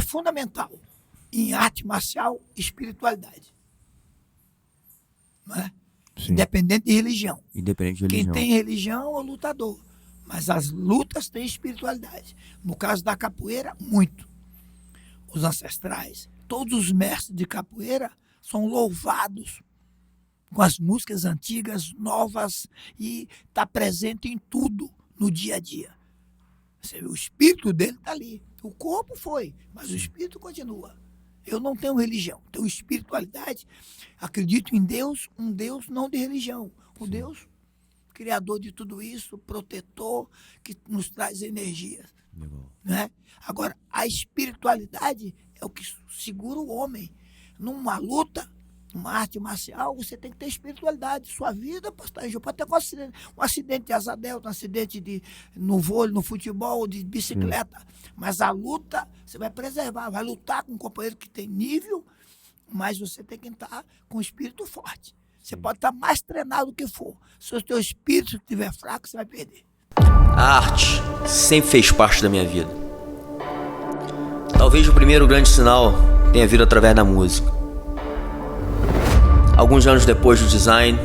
fundamental em arte marcial e espiritualidade. Não é? Sim. Independente de religião. Independente de Quem religião. tem religião é o lutador. Mas as lutas têm espiritualidade. No caso da capoeira, muito. Os ancestrais, todos os mestres de capoeira são louvados com as músicas antigas, novas, e está presente em tudo no dia a dia. Você vê, o espírito dele está ali. O corpo foi, mas o espírito continua. Eu não tenho religião, tenho espiritualidade. Acredito em Deus, um Deus não de religião. O Deus criador de tudo isso, protetor, que nos traz energia. Né? Agora, a espiritualidade é o que segura o homem. Numa luta, numa arte marcial, você tem que ter espiritualidade. Sua vida pode estar em jogo. Pode ter um acidente de asa delta, um acidente no vôlei, no futebol, de bicicleta. Mas a luta, você vai preservar, vai lutar com um companheiro que tem nível, mas você tem que estar com o espírito forte. Você pode estar mais treinado do que for. Se o teu espírito estiver fraco, você vai perder. A arte sempre fez parte da minha vida. Talvez o primeiro grande sinal tenha vindo através da música. Alguns anos depois do design,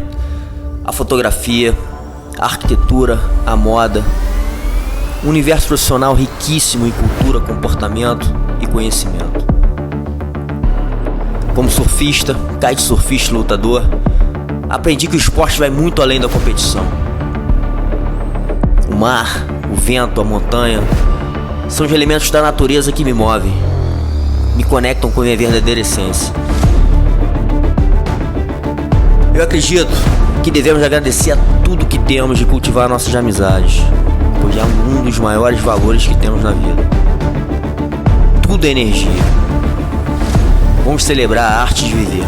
a fotografia, a arquitetura, a moda, um universo profissional riquíssimo em cultura, comportamento e conhecimento. Como surfista, kitesurfista e lutador, aprendi que o esporte vai muito além da competição. O mar, o vento, a montanha são os elementos da natureza que me movem, me conectam com a minha verdadeira essência. Eu acredito que devemos agradecer a tudo que temos e cultivar nossas amizades, pois é um dos maiores valores que temos na vida. Tudo é energia. Vamos celebrar a arte de viver.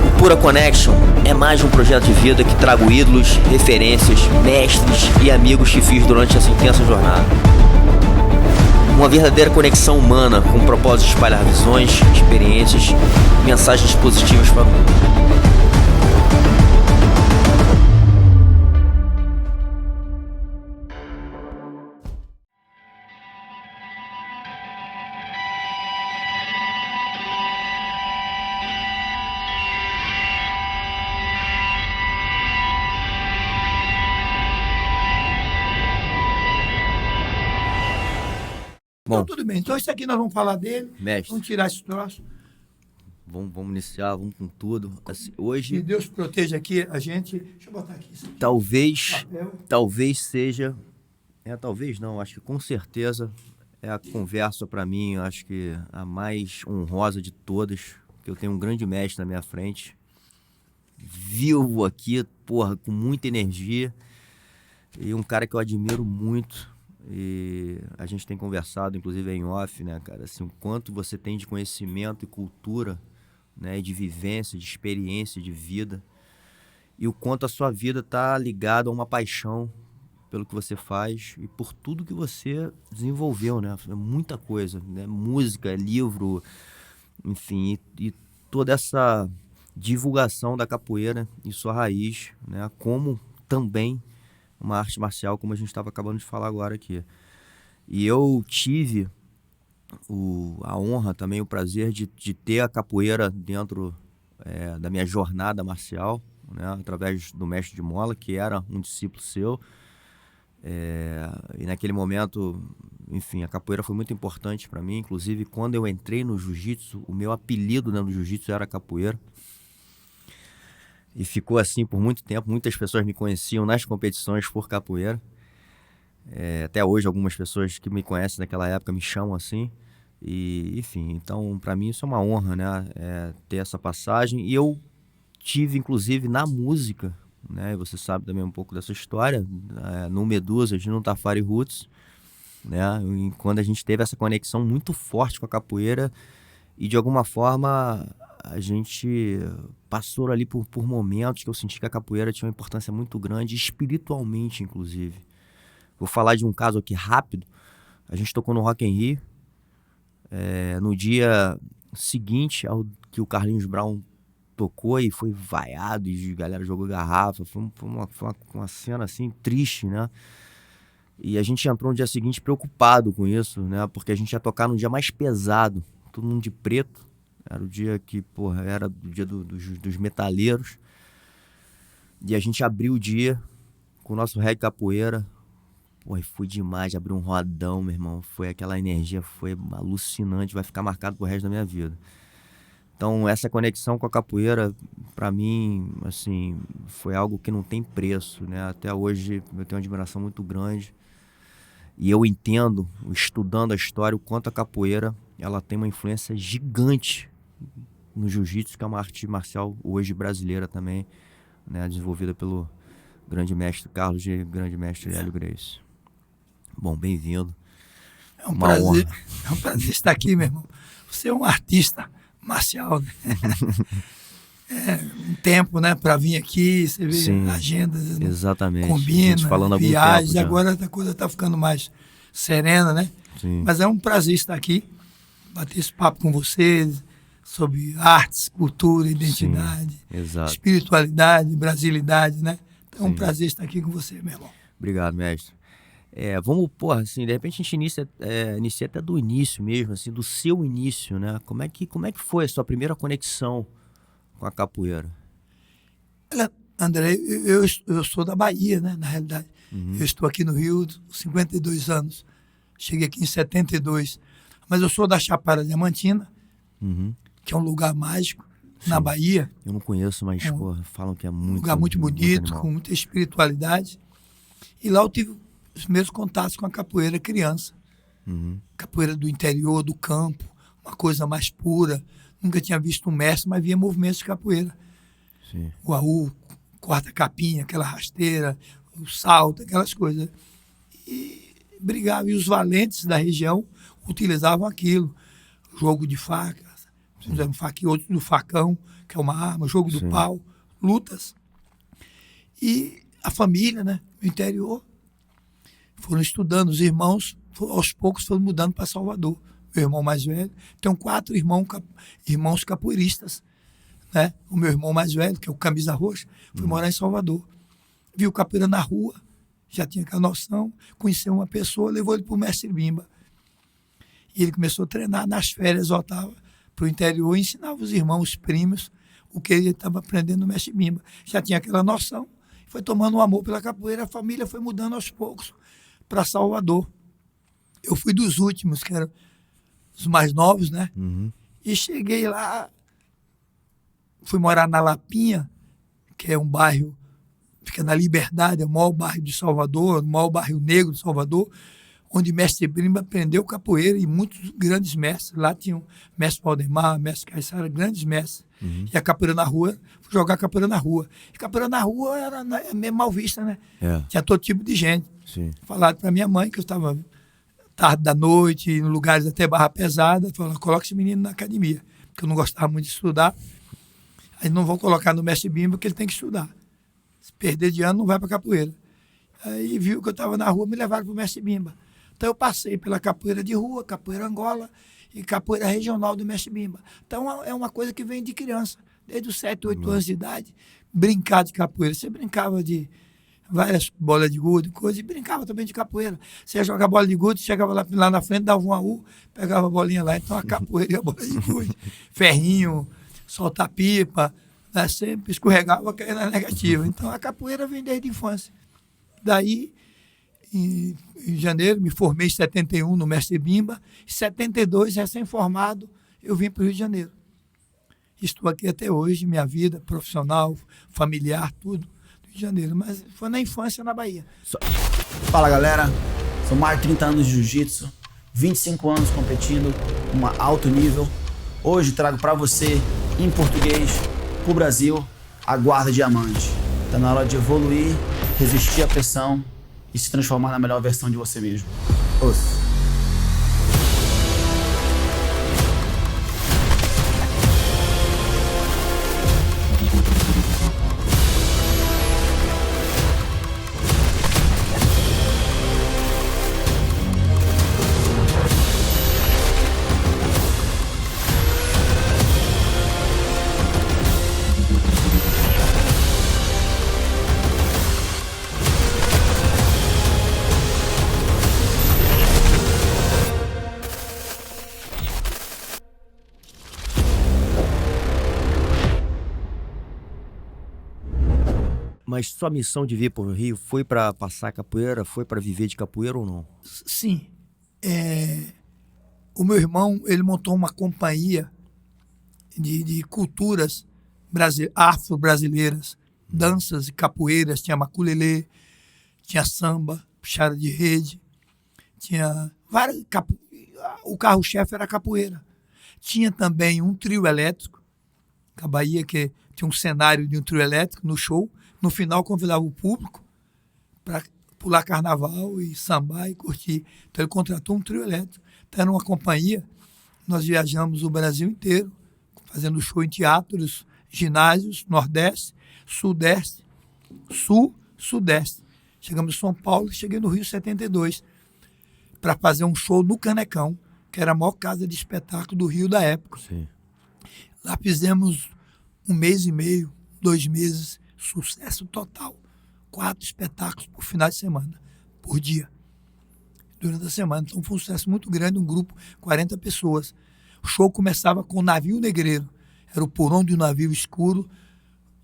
O Pura Connection é mais um projeto de vida que trago ídolos, referências, mestres e amigos que fiz durante essa intensa jornada. Uma verdadeira conexão humana com o propósito de espalhar visões, experiências e mensagens positivas para o mundo. Então, tudo bem. Então, isso aqui nós vamos falar dele. Mestre. Vamos tirar esse troço. Vamos iniciar, vamos com tudo. Assim, Que hoje, Deus proteja aqui a gente. Deixa eu botar aqui isso aqui. talvez seja... talvez não, acho que com certeza é a conversa para mim, acho que a mais honrosa de todas, que eu tenho um grande mestre na minha frente, vivo aqui, porra, com muita energia, e um cara que eu admiro muito. E a gente tem conversado, inclusive em off, né, cara, assim, o quanto você tem de conhecimento e cultura, né, de vivência, de experiência, de vida, e o quanto a sua vida tá ligada a uma paixão pelo que você faz e por tudo que você desenvolveu, né, é muita coisa, né, música, livro, enfim, e toda essa divulgação da capoeira e sua raiz, né, como também uma arte marcial, como a gente estava acabando de falar agora aqui. E eu tive a honra também, o prazer de ter a capoeira dentro da minha jornada marcial, né, através do mestre de Mola, que era um discípulo seu. E naquele momento, enfim, a capoeira foi muito importante para mim. Inclusive, quando eu entrei no jiu-jitsu, o meu apelido, né, no jiu-jitsu era capoeira. E ficou assim por muito tempo. Muitas pessoas me conheciam nas competições por capoeira. Até hoje, algumas pessoas que me conhecem naquela época me chamam assim. E, enfim, então, para mim isso é uma honra, né? Ter essa passagem. E eu tive, inclusive, na música, né? Você sabe também um pouco dessa história, no Medusas, no Tafari Roots, né? E quando a gente teve essa conexão muito forte com a capoeira e, de alguma forma, a gente passou ali por momentos que eu senti que a capoeira tinha uma importância muito grande, espiritualmente, inclusive. Vou falar de um caso aqui rápido. A gente tocou no Rock in Rio. No dia seguinte ao que o Carlinhos Brown tocou e foi vaiado e a galera jogou garrafa. Foi uma cena assim triste, né? E a gente entrou no dia seguinte preocupado com isso, né? Porque a gente ia tocar no dia mais pesado, todo mundo de preto. Era o dia que, porra, era o dia dos metaleiros. E a gente abriu o dia com o nosso reggae capoeira. Pô, e foi demais, abriu um rodão, meu irmão. Foi aquela energia, foi alucinante, vai ficar marcado pro resto da minha vida. Então, essa conexão com a capoeira, pra mim, assim, foi algo que não tem preço, né? Até hoje eu tenho uma admiração muito grande. E eu entendo, estudando a história, o quanto a capoeira, ela tem uma influência gigante no jiu-jitsu, que é uma arte marcial hoje brasileira também, né? Desenvolvida pelo grande mestre Carlos e grande mestre Hélio Gracie. Bom, bem-vindo. É um prazer estar aqui, meu irmão. Você é um artista marcial, né? Um tempo, né, para vir aqui, você vê. Sim, agendas, né? Exatamente. Combina, falando viagens, agora a coisa está ficando mais serena, né? Sim. Mas é um prazer estar aqui, bater esse papo com vocês sobre artes, cultura, identidade, espiritualidade, brasilidade, né? Então é um prazer estar aqui com você, meu irmão. Obrigado, mestre. Vamos, porra, assim, de repente a gente inicia até do início mesmo, assim, do seu início, né? Como é que foi a sua primeira conexão com a capoeira? Olha, André, eu sou da Bahia, né, na realidade. Eu estou aqui no Rio, 52 anos. Cheguei aqui em 72. Mas eu sou da Chapada Diamantina, que é um lugar mágico na Bahia. Eu não conheço, mas porra, falam que é muito... Um lugar muito bonito, com muita espiritualidade. E lá eu tive os primeiros contatos com a capoeira criança. Capoeira do interior, do campo, uma coisa mais pura. Nunca tinha visto um mestre, mas via movimentos de capoeira. Sim. O aú, quarta capinha, aquela rasteira, o salto, aquelas coisas. E brigava. E os valentes da região utilizavam aquilo. Jogo de faca, uns eram faca e outros do facão, que é uma arma, jogo do pau, lutas. E a família, né, no interior, foram estudando, os irmãos, aos poucos foram mudando para Salvador. Meu irmão mais velho, tenho 4 irmãos capoeiristas, né? O meu irmão mais velho, que é o camisa roxa, foi morar em Salvador. Viu capoeira na rua, já tinha aquela noção, conheceu uma pessoa, levou ele para o mestre Bimba. E ele começou a treinar, nas férias voltava para o interior e ensinava os irmãos, os primos, o que ele estava aprendendo no mestre Bimba. Já tinha aquela noção, foi tomando um amor pela capoeira, a família foi mudando aos poucos para Salvador. Eu fui dos últimos, que eram os mais novos, né? E cheguei lá, fui morar na Lapinha, que é um bairro, fica na Liberdade, é o maior bairro de Salvador, o maior bairro negro de Salvador, onde mestre Bimba aprendeu capoeira e muitos grandes mestres. Lá tinham mestre Valdemar, mestre Caissara, grandes mestres. E a capoeira na rua, fui jogar capoeira na rua. E capoeira na rua era meio mal vista, né? Tinha todo tipo de gente. Falaram para minha mãe que eu estava tarde da noite, em lugares até barra pesada, falaram, coloca esse menino na academia, porque eu não gostava muito de estudar. Aí não vão colocar no mestre Bimba, porque ele tem que estudar. Se perder de ano, não vai para capoeira. Aí viu que eu estava na rua, me levaram para o mestre Bimba. Então eu passei pela capoeira de rua, capoeira Angola e capoeira regional do mestre Bimba. Então é uma coisa que vem de criança, desde os 7, 8 anos de idade, brincar de capoeira. Você brincava de várias bolas de gude, coisa, e brincava também de capoeira. Você ia jogar bola de gude, chegava lá na frente, dava um aú, pegava a bolinha lá. Então a capoeira e a bola de gude, ferrinho, soltar pipa, né, sempre escorregava, caía na negativa. Então a capoeira vem desde a infância. Daí, em janeiro, me formei em 71 no mestre Bimba. Em 72, recém-formado, eu vim para o Rio de Janeiro. Estou aqui até hoje, minha vida profissional, familiar, tudo, do Rio de Janeiro. Mas foi na infância, na Bahia. Fala, galera. São mais de 30 anos de jiu-jitsu, 25 anos competindo, um alto nível. Hoje trago para você, em português, para o Brasil, a guarda diamante. Está na hora de evoluir, resistir à pressão e se transformar na melhor versão de você mesmo. Ouça. Mas sua missão de vir para o Rio foi para passar capoeira, foi para viver de capoeira ou não? Sim. O meu irmão, ele montou uma companhia de culturas afro-brasileiras, danças e capoeiras. Tinha maculelê, tinha samba, puxada de rede, tinha várias. O carro-chefe era capoeira. Tinha também um trio elétrico, a Bahia, que tinha um cenário de um trio elétrico no show. No final, convidava o público para pular carnaval e sambar e curtir. Então, ele contratou um trio elétrico. Então, era uma companhia. Nós viajamos o Brasil inteiro, fazendo show em teatros, ginásios, Nordeste, Sudeste, Sul, Sudeste. Chegamos em São Paulo e cheguei no Rio em 72 para fazer um show no Canecão, que era a maior casa de espetáculo do Rio da época. Sim. Lá fizemos 1 mês e meio, 2 meses, sucesso total. 4 espetáculos por final de semana, por dia, durante a semana. Então foi um sucesso muito grande, um grupo, 40 pessoas. O show começava com o navio negreiro. Era o porão de um navio escuro,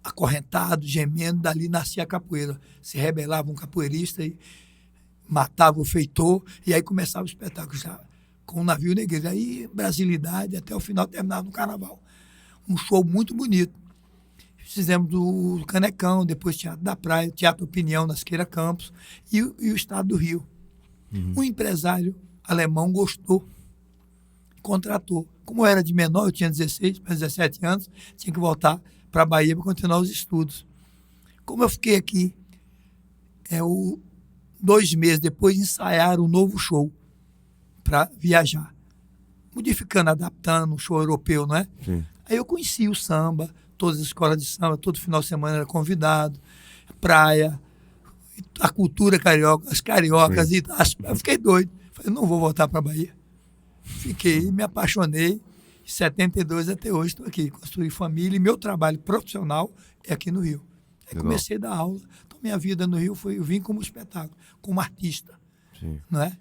acorrentado, gemendo, dali nascia a capoeira. Se rebelava um capoeirista e matava o feitor, e aí começava o espetáculo já com o navio negreiro. Aí, brasilidade, até o final terminava no carnaval. Um show muito bonito. Fizemos o Canecão, depois Teatro da Praia, Teatro Opinião, nas Queira Campos, e o Estado do Rio. Um empresário alemão gostou, contratou. Como eu era de menor, eu tinha 16 para 17 anos, tinha que voltar para a Bahia para continuar os estudos. Como eu fiquei aqui, 2 meses depois, ensaiaram um novo show para viajar. Modificando, adaptando, um show europeu, não é? Sim. Aí eu conheci o samba, todas as escolas de samba, todo final de semana era convidado, praia, a cultura carioca, as cariocas, e eu fiquei doido. Falei, não vou voltar para a Bahia. Fiquei, me apaixonei. Em 72 até hoje estou aqui, construí família e meu trabalho profissional é aqui no Rio. Aí comecei a dar aula. Então minha vida no Rio eu vim como espetáculo, como artista, Sim. não é?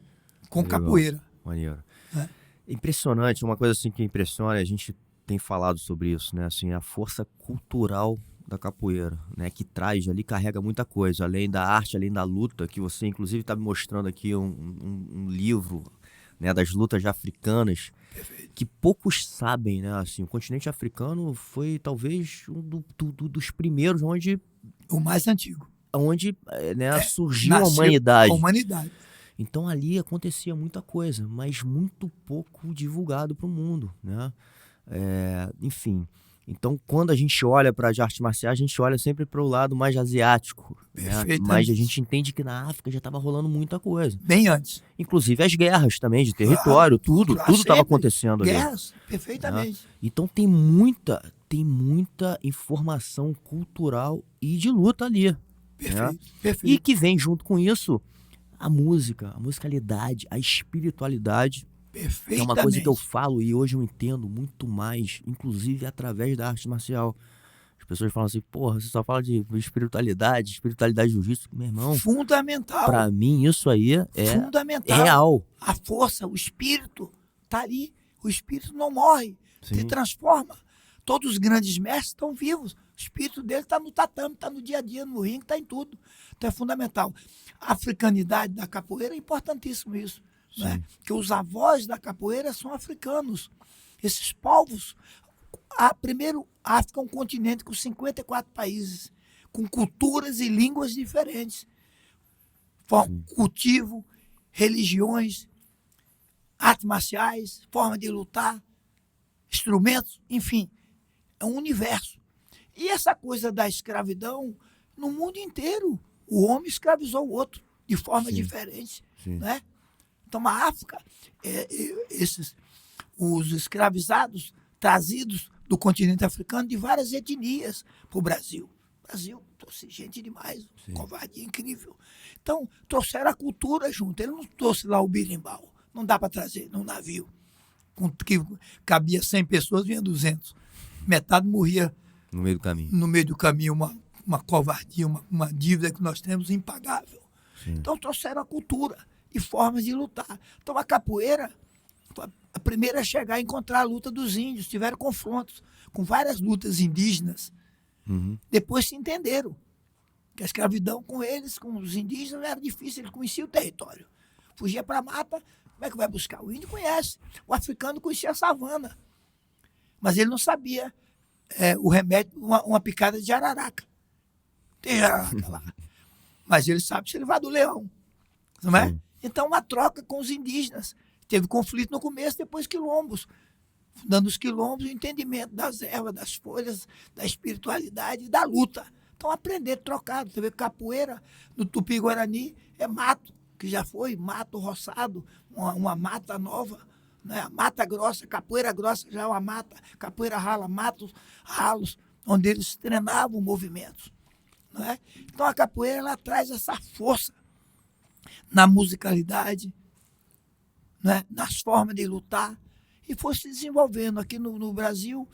Com Legal. capoeira. Maneiro. É. Impressionante, uma coisa assim que impressiona, a gente tem falado sobre isso, né? Assim, a força cultural da capoeira, né? Que traz ali, carrega muita coisa, além da arte, além da luta, que você inclusive está me mostrando aqui um livro, né, das lutas africanas. Perfeito. Que poucos sabem, né? Assim, o continente africano foi talvez um dos primeiros onde O mais antigo. né, surgiu a Nasceu humanidade. A humanidade. Então ali acontecia muita coisa, mas muito pouco divulgado para o mundo, né? Enfim, então quando a gente olha para as artes marciais, a gente olha sempre para o lado mais asiático, né? Mas a gente entende que na África já estava rolando muita coisa. Bem antes. Inclusive as guerras também de território, tudo estava sempre. acontecendo ali. Guerras, perfeitamente. Né? Então tem muita informação cultural e de luta ali. Perfeito, Né? perfeito. E que vem junto com isso a música, a musicalidade, a espiritualidade. Perfeitamente. É uma coisa que eu falo e hoje eu entendo muito mais, inclusive através da arte marcial. As pessoas falam assim, porra, você só fala de espiritualidade jiu-jitsu. Meu irmão, Fundamental. pra mim isso aí é Fundamental. real. A força, o espírito está ali. O espírito não morre, Sim. se transforma. Todos os grandes mestres estão vivos. O espírito dele está no tatame, está no dia a dia, no ringue, está em tudo. Então é fundamental. A africanidade da capoeira é importantíssimo isso. Né? Porque os avós da capoeira são africanos. Esses povos, primeiro, a África é um continente com 54 países, com culturas e línguas diferentes. Cultivo, religiões, artes marciais, forma de lutar, instrumentos, enfim, é um universo. E essa coisa da escravidão, no mundo inteiro, o homem escravizou o outro de forma diferente. Né? Então, a África, os escravizados trazidos do continente africano de várias etnias para o Brasil. O Brasil trouxe gente demais, covardia incrível. Então, trouxeram a cultura junto. Ele não trouxe lá o birimbau. Não dá para trazer num navio. Que cabia 100 pessoas, vinha 200. Metade morria No meio do caminho. No meio do caminho, uma covardia, uma dívida que nós temos impagável. Sim. Então, trouxeram a cultura e formas de lutar. Então, a capoeira foi a primeira a chegar a encontrar a luta dos índios. Tiveram confrontos com várias lutas indígenas. Uhum. Depois se entenderam. Porque a escravidão com eles, com os indígenas, era difícil, ele conhecia o território. Fugia para a mata, como é que vai buscar? O índio conhece, o africano conhecia a savana. Mas ele não sabia o remédio, uma picada de jararaca. Tem jararaca lá. Mas ele sabe se ele vai do leão. Não é? Então, uma troca com os indígenas. Teve conflito no começo, depois quilombos. Dando os quilombos, o entendimento das ervas, das folhas, da espiritualidade e da luta. Então, aprender trocado. Você vê que capoeira, no Tupi-Guarani, é mato, que já foi mato roçado, uma mata nova. Né? Mata grossa, capoeira grossa já é uma mata, capoeira rala, matos ralos, onde eles treinavam movimentos. Não é? Então, a capoeira ela traz essa força na musicalidade, né? Nas formas de lutar, e foi se desenvolvendo aqui no Brasil,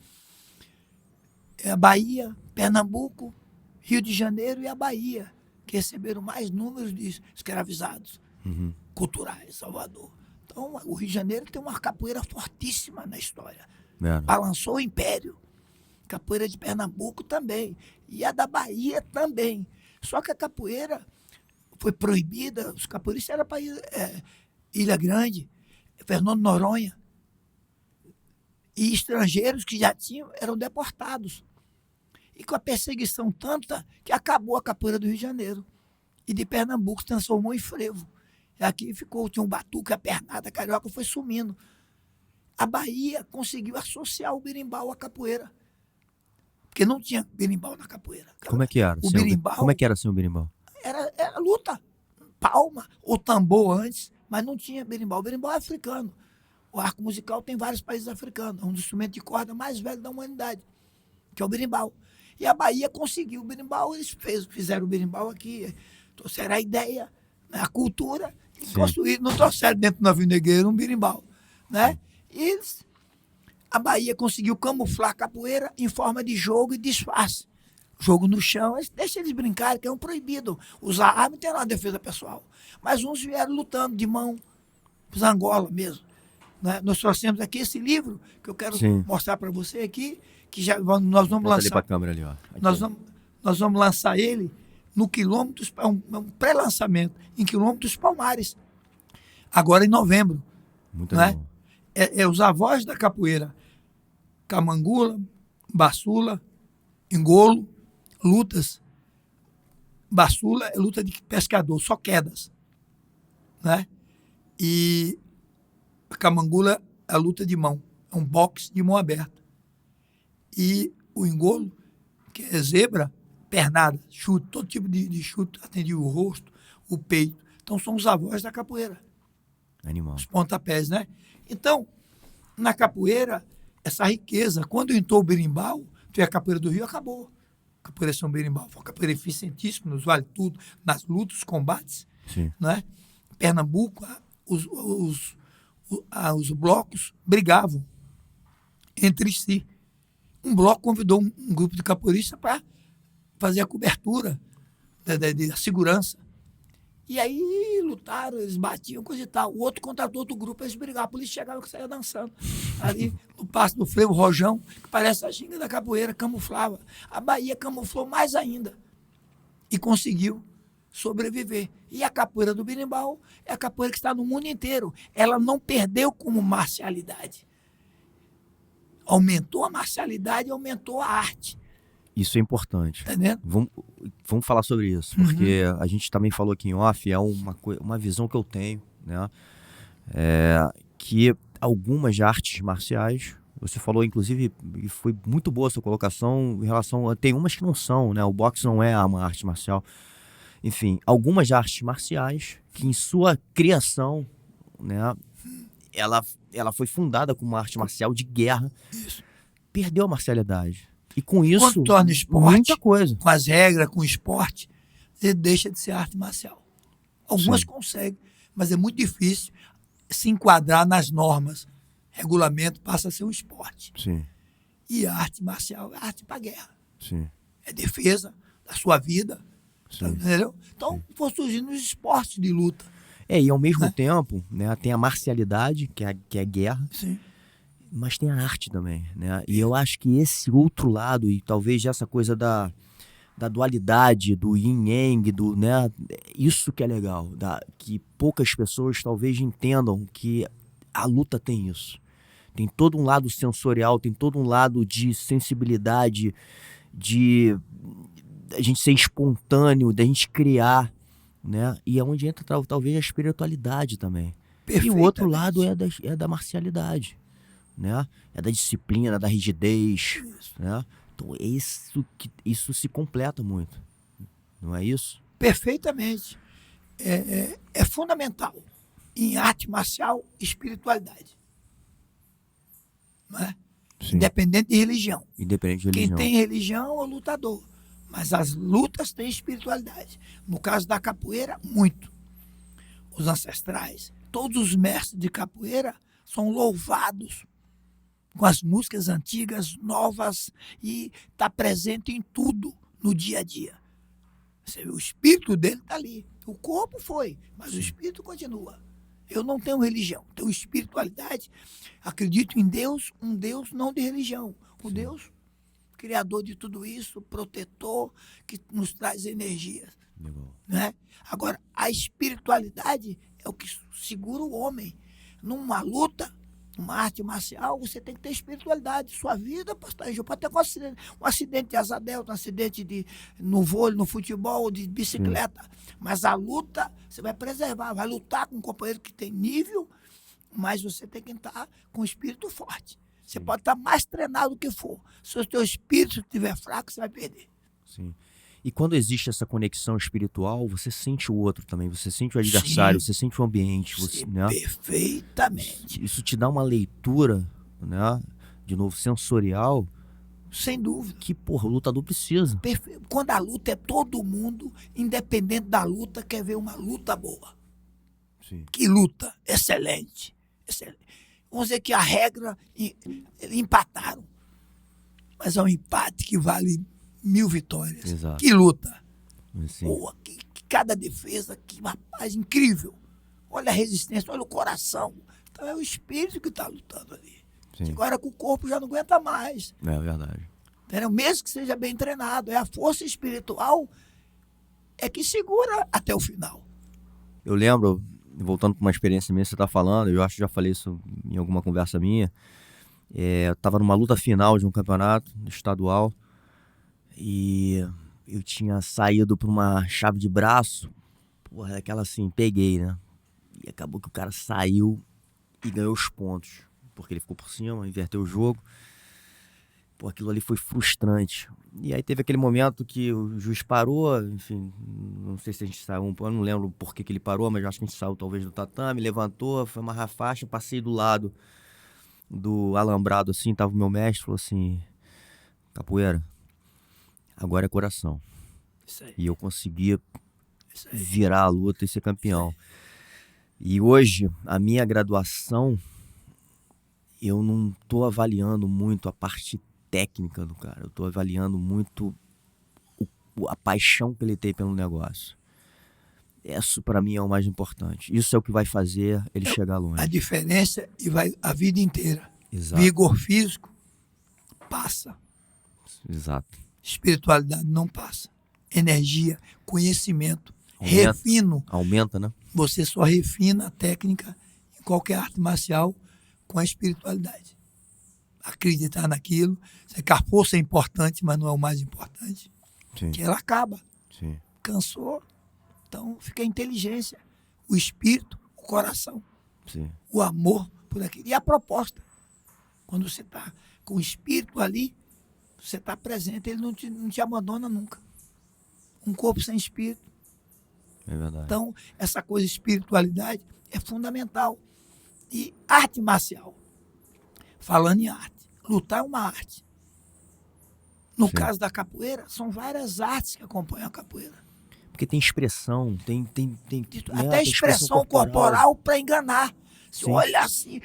Bahia, Pernambuco, Rio de Janeiro e a Bahia, que receberam mais números de escravizados culturais, Salvador. Então, o Rio de Janeiro tem uma capoeira fortíssima na história. Balançou o império. Capoeira de Pernambuco também. E a da Bahia também. Só que a capoeira foi proibida, os capoeiristas eram para Ilha Grande, Fernando Noronha. E estrangeiros que já tinham, eram deportados. E com a perseguição tanta que acabou a capoeira do Rio de Janeiro. E de Pernambuco se transformou em frevo. E aqui ficou, tinha um batuque, a pernada, a carioca foi sumindo. A Bahia conseguiu associar o berimbau à capoeira. Porque não tinha berimbau na capoeira. Como é que era? Como é que era sem o berimbau? Era luta, palma ou tambor antes, mas não tinha berimbau. O berimbau é africano. O arco musical tem vários países africanos. É um dos instrumentos de corda mais velho da humanidade, que é o berimbau. E a Bahia conseguiu o berimbau, eles fizeram o berimbau aqui, trouxeram a ideia, né, a cultura, e construíram, não trouxeram dentro do navio negreiro um berimbau. Né? E a Bahia conseguiu camuflar a capoeira em forma de jogo e disfarce. Jogo no chão, deixa eles brincarem, que é um proibido. Usar arma não tem lá defesa pessoal. Mas uns vieram lutando de mão, os Angola mesmo. Né? Nós trouxemos aqui esse livro, que eu quero mostrar para você aqui, que nós vamos lançar. Ali para a câmera ali, ó. Nós vamos lançar ele no Quilômetros, é um pré-lançamento, em Quilômetros Palmares, agora em novembro. Muito né? bom. É os avós da capoeira, Camangula, Baçula, Engolo, lutas. Baçula é luta de pescador, só quedas. Né? E a Camangula é a luta de mão, é um boxe de mão aberta. E o engolo, que é zebra, pernada, chute, todo tipo de chute, atendia o rosto, o peito. Então são os avós da capoeira. Animal. Os pontapés, né? Então, na capoeira, essa riqueza, quando entrou o berimbau, a capoeira do Rio acabou. A capoeira São Berimbau foi uma capoeira eficientíssima, nos vale tudo, nas lutas, os combates. Né? Em Pernambuco, os blocos brigavam entre si. Um bloco convidou um grupo de capoeiristas para fazer a cobertura da segurança. E aí lutaram, eles batiam, coisa e tal. O outro contratou outro grupo, eles brigavam. A polícia chegava e saía dançando. Ali no passo do frevo Rojão, que parece a ginga da capoeira, camuflava. A Bahia camuflou mais ainda. E conseguiu sobreviver. E a capoeira do berimbau é a capoeira que está no mundo inteiro. Ela não perdeu como marcialidade. Aumentou a marcialidade, aumentou a arte. Isso é importante. Entendendo? Vamos falar sobre isso, porque a gente também falou aqui em off, é uma visão que eu tenho, né? Que algumas artes marciais, você falou inclusive, e foi muito boa a sua colocação em relação, tem umas que não são, né? O boxe não é uma arte marcial. Enfim, algumas artes marciais que em sua criação, né? Ela foi fundada como uma arte marcial de guerra, perdeu a marcialidade. E com isso, quando torna esporte, muita coisa. Com as regras, com o esporte, você deixa de ser arte marcial. Algumas conseguem, mas é muito difícil se enquadrar nas normas. Regulamento passa a ser um esporte. Sim. E a arte marcial é arte para guerra. Sim. É defesa da sua vida. Sim. Entendeu? Então, foi surgindo os esportes de luta. E ao mesmo tempo, né, tem a marcialidade, que é guerra. Sim. Mas tem a arte também, né? E eu acho que esse outro lado, e talvez essa coisa da da dualidade, do yin yang, né? Isso que é legal, que poucas pessoas talvez entendam que a luta tem isso. Tem todo um lado sensorial, tem todo um lado de sensibilidade, de a gente ser espontâneo, da gente criar, né? E é onde entra talvez a espiritualidade também. E o outro lado é da marcialidade, né? É da disciplina, da rigidez, né? Então isso se completa muito, não é isso? Perfeitamente. É fundamental em arte marcial espiritualidade. Não é? Sim. Independente de religião. Independente de religião. Quem tem religião é o lutador. Mas as lutas têm espiritualidade. No caso da capoeira, muito. Os ancestrais, todos os mestres de capoeira são louvados com as músicas antigas, novas, e está presente em tudo no dia a dia. Você vê, o espírito dele está ali. O corpo foi, mas o espírito continua. Eu não tenho religião, tenho espiritualidade. Acredito em Deus, um Deus não de religião. O Deus criador de tudo isso, protetor, que nos traz energia. Né? Agora, a espiritualidade é o que segura o homem. Numa luta, numa arte marcial, você tem que ter espiritualidade. Sua vida pode estar em jogo. Pode ter um acidente de asa delta, um acidente no vôlei, no futebol, de bicicleta. Mas a luta, você vai preservar, vai lutar com um companheiro que tem nível, mas você tem que estar com o espírito forte. Você pode estar mais treinado do que for. Se o teu espírito estiver fraco, você vai perder. Sim. E quando existe essa conexão espiritual, você sente o outro também, você sente o adversário, você sente o ambiente. Você, né? Perfeitamente. Isso te dá uma leitura, né? De novo, sensorial. Sem dúvida. Que, porra, o lutador precisa. Quando a luta é todo mundo, independente da luta, quer ver uma luta boa. Sim. Que luta excelente. Excelente. Vamos dizer que a regra, empataram. Mas é um empate que vale 1000 vitórias. Exato. Que luta. Sim. Boa, que cada defesa, que rapaz incrível. Olha a resistência, olha o coração. Então é o espírito que está lutando ali. Sim. Agora com o corpo já não aguenta mais. É verdade. Entendeu? Mesmo que seja bem treinado. É a força espiritual é que segura até o final. Eu lembro, voltando para uma experiência minha que você está falando, eu acho que já falei isso em alguma conversa minha. Eu estava numa luta final de um campeonato estadual e eu tinha saído para uma chave de braço, porra, aquela assim, peguei, né? E acabou que o cara saiu e ganhou os pontos, porque ele ficou por cima, inverteu o jogo. Pô, aquilo ali foi frustrante. E aí teve aquele momento que o juiz parou, enfim, não sei se a gente saiu, eu não lembro por que ele parou, mas acho que a gente saiu talvez do tatame, levantou, foi amarrar a faixa, passei do lado do alambrado assim, tava o meu mestre, falou assim: capoeira, agora é coração. Isso aí. E eu conseguia virar a luta e ser campeão. E hoje, a minha graduação, eu não tô avaliando muito a parte técnica do cara, eu tô avaliando muito a paixão que ele tem pelo negócio. Isso para mim é o mais importante. Isso é o que vai fazer ele chegar longe. A diferença e vai a vida inteira. Exato. Vigor físico passa. Exato. Espiritualidade não passa. Energia, conhecimento, Aumenta. refino. Aumenta, né? Você só refina a técnica em qualquer arte marcial com a espiritualidade. Acreditar naquilo. Que a força é importante, mas não é o mais importante. Sim. Que ela acaba. Sim. Cansou. Então fica a inteligência, o espírito, o coração, Sim. o amor por aquilo. E a proposta. Quando você está com o espírito ali, você está presente, ele não te abandona nunca. Um corpo sem espírito. É verdade. Então, essa coisa de espiritualidade é fundamental. E arte marcial. Falando em arte. Lutar é uma arte. No Sim. caso da capoeira, são várias artes que acompanham a capoeira. Porque tem expressão, tem Até tem expressão corporal para enganar. Você Sim. olha assim,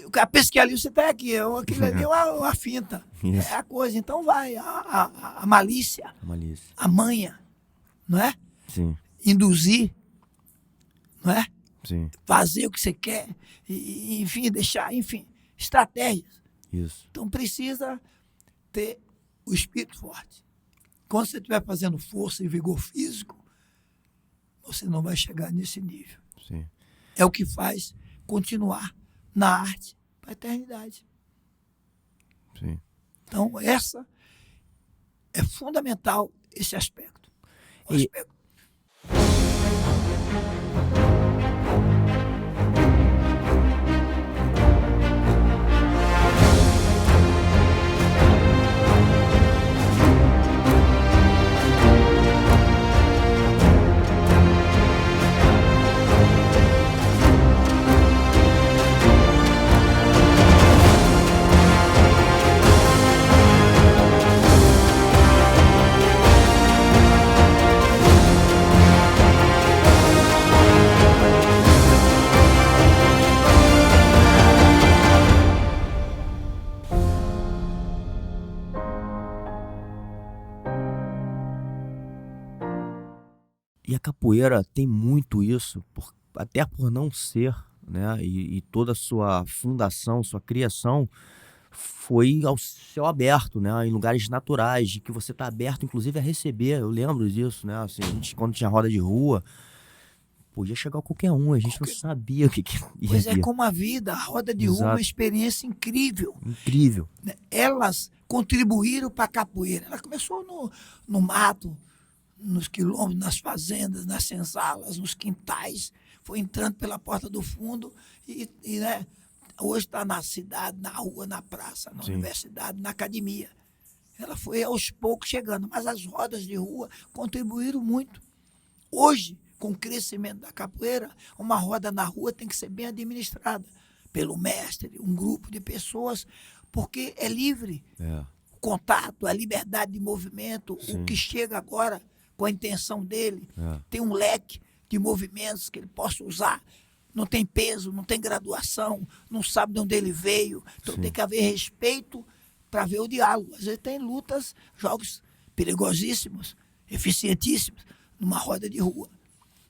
o cara pesquisa ali, você está aqui, aquilo ali é uma finta. Isso. É a coisa. Então vai, a malícia, Malícia. a manha, não é? Sim, Induzir, não é? sim, Fazer o que você quer, enfim, deixar, enfim, estratégias. isso. Então precisa ter o espírito forte. Quando você estiver fazendo força e vigor físico, você não vai chegar nesse nível. Sim. É o que faz continuar na arte para a eternidade. Sim. Então, essa é fundamental, esse aspecto. O E- aspecto. E a capoeira tem muito isso, até por não ser, né? E toda a sua fundação, sua criação foi ao céu aberto, né? Em lugares naturais, de que você tá aberto, inclusive, a receber. Eu lembro disso, né? Assim, a gente, quando tinha roda de rua, podia chegar qualquer um, a gente não sabia o que ia Pois é, vir. como a vida, a roda de rua é uma Exato. experiência incrível. Incrível. Né? Elas contribuíram para a capoeira. Ela começou no mato, nos quilombos, nas fazendas, nas senzalas, nos quintais, foi entrando pela porta do fundo né, hoje está na cidade, na rua, na praça, na Sim. universidade, na academia. Ela foi aos poucos chegando, mas as rodas de rua contribuíram muito. Hoje, com o crescimento da capoeira, uma roda na rua tem que ser bem administrada pelo mestre, um grupo de pessoas, porque é livre. É. O contato, a liberdade de movimento, Sim. o que chega agora com a intenção dele, É. tem um leque de movimentos que ele possa usar. Não tem peso, não tem graduação, não sabe de onde ele veio. Então Sim. tem que haver respeito para ver o diálogo. Às vezes tem lutas, jogos perigosíssimos, eficientíssimos, numa roda de rua.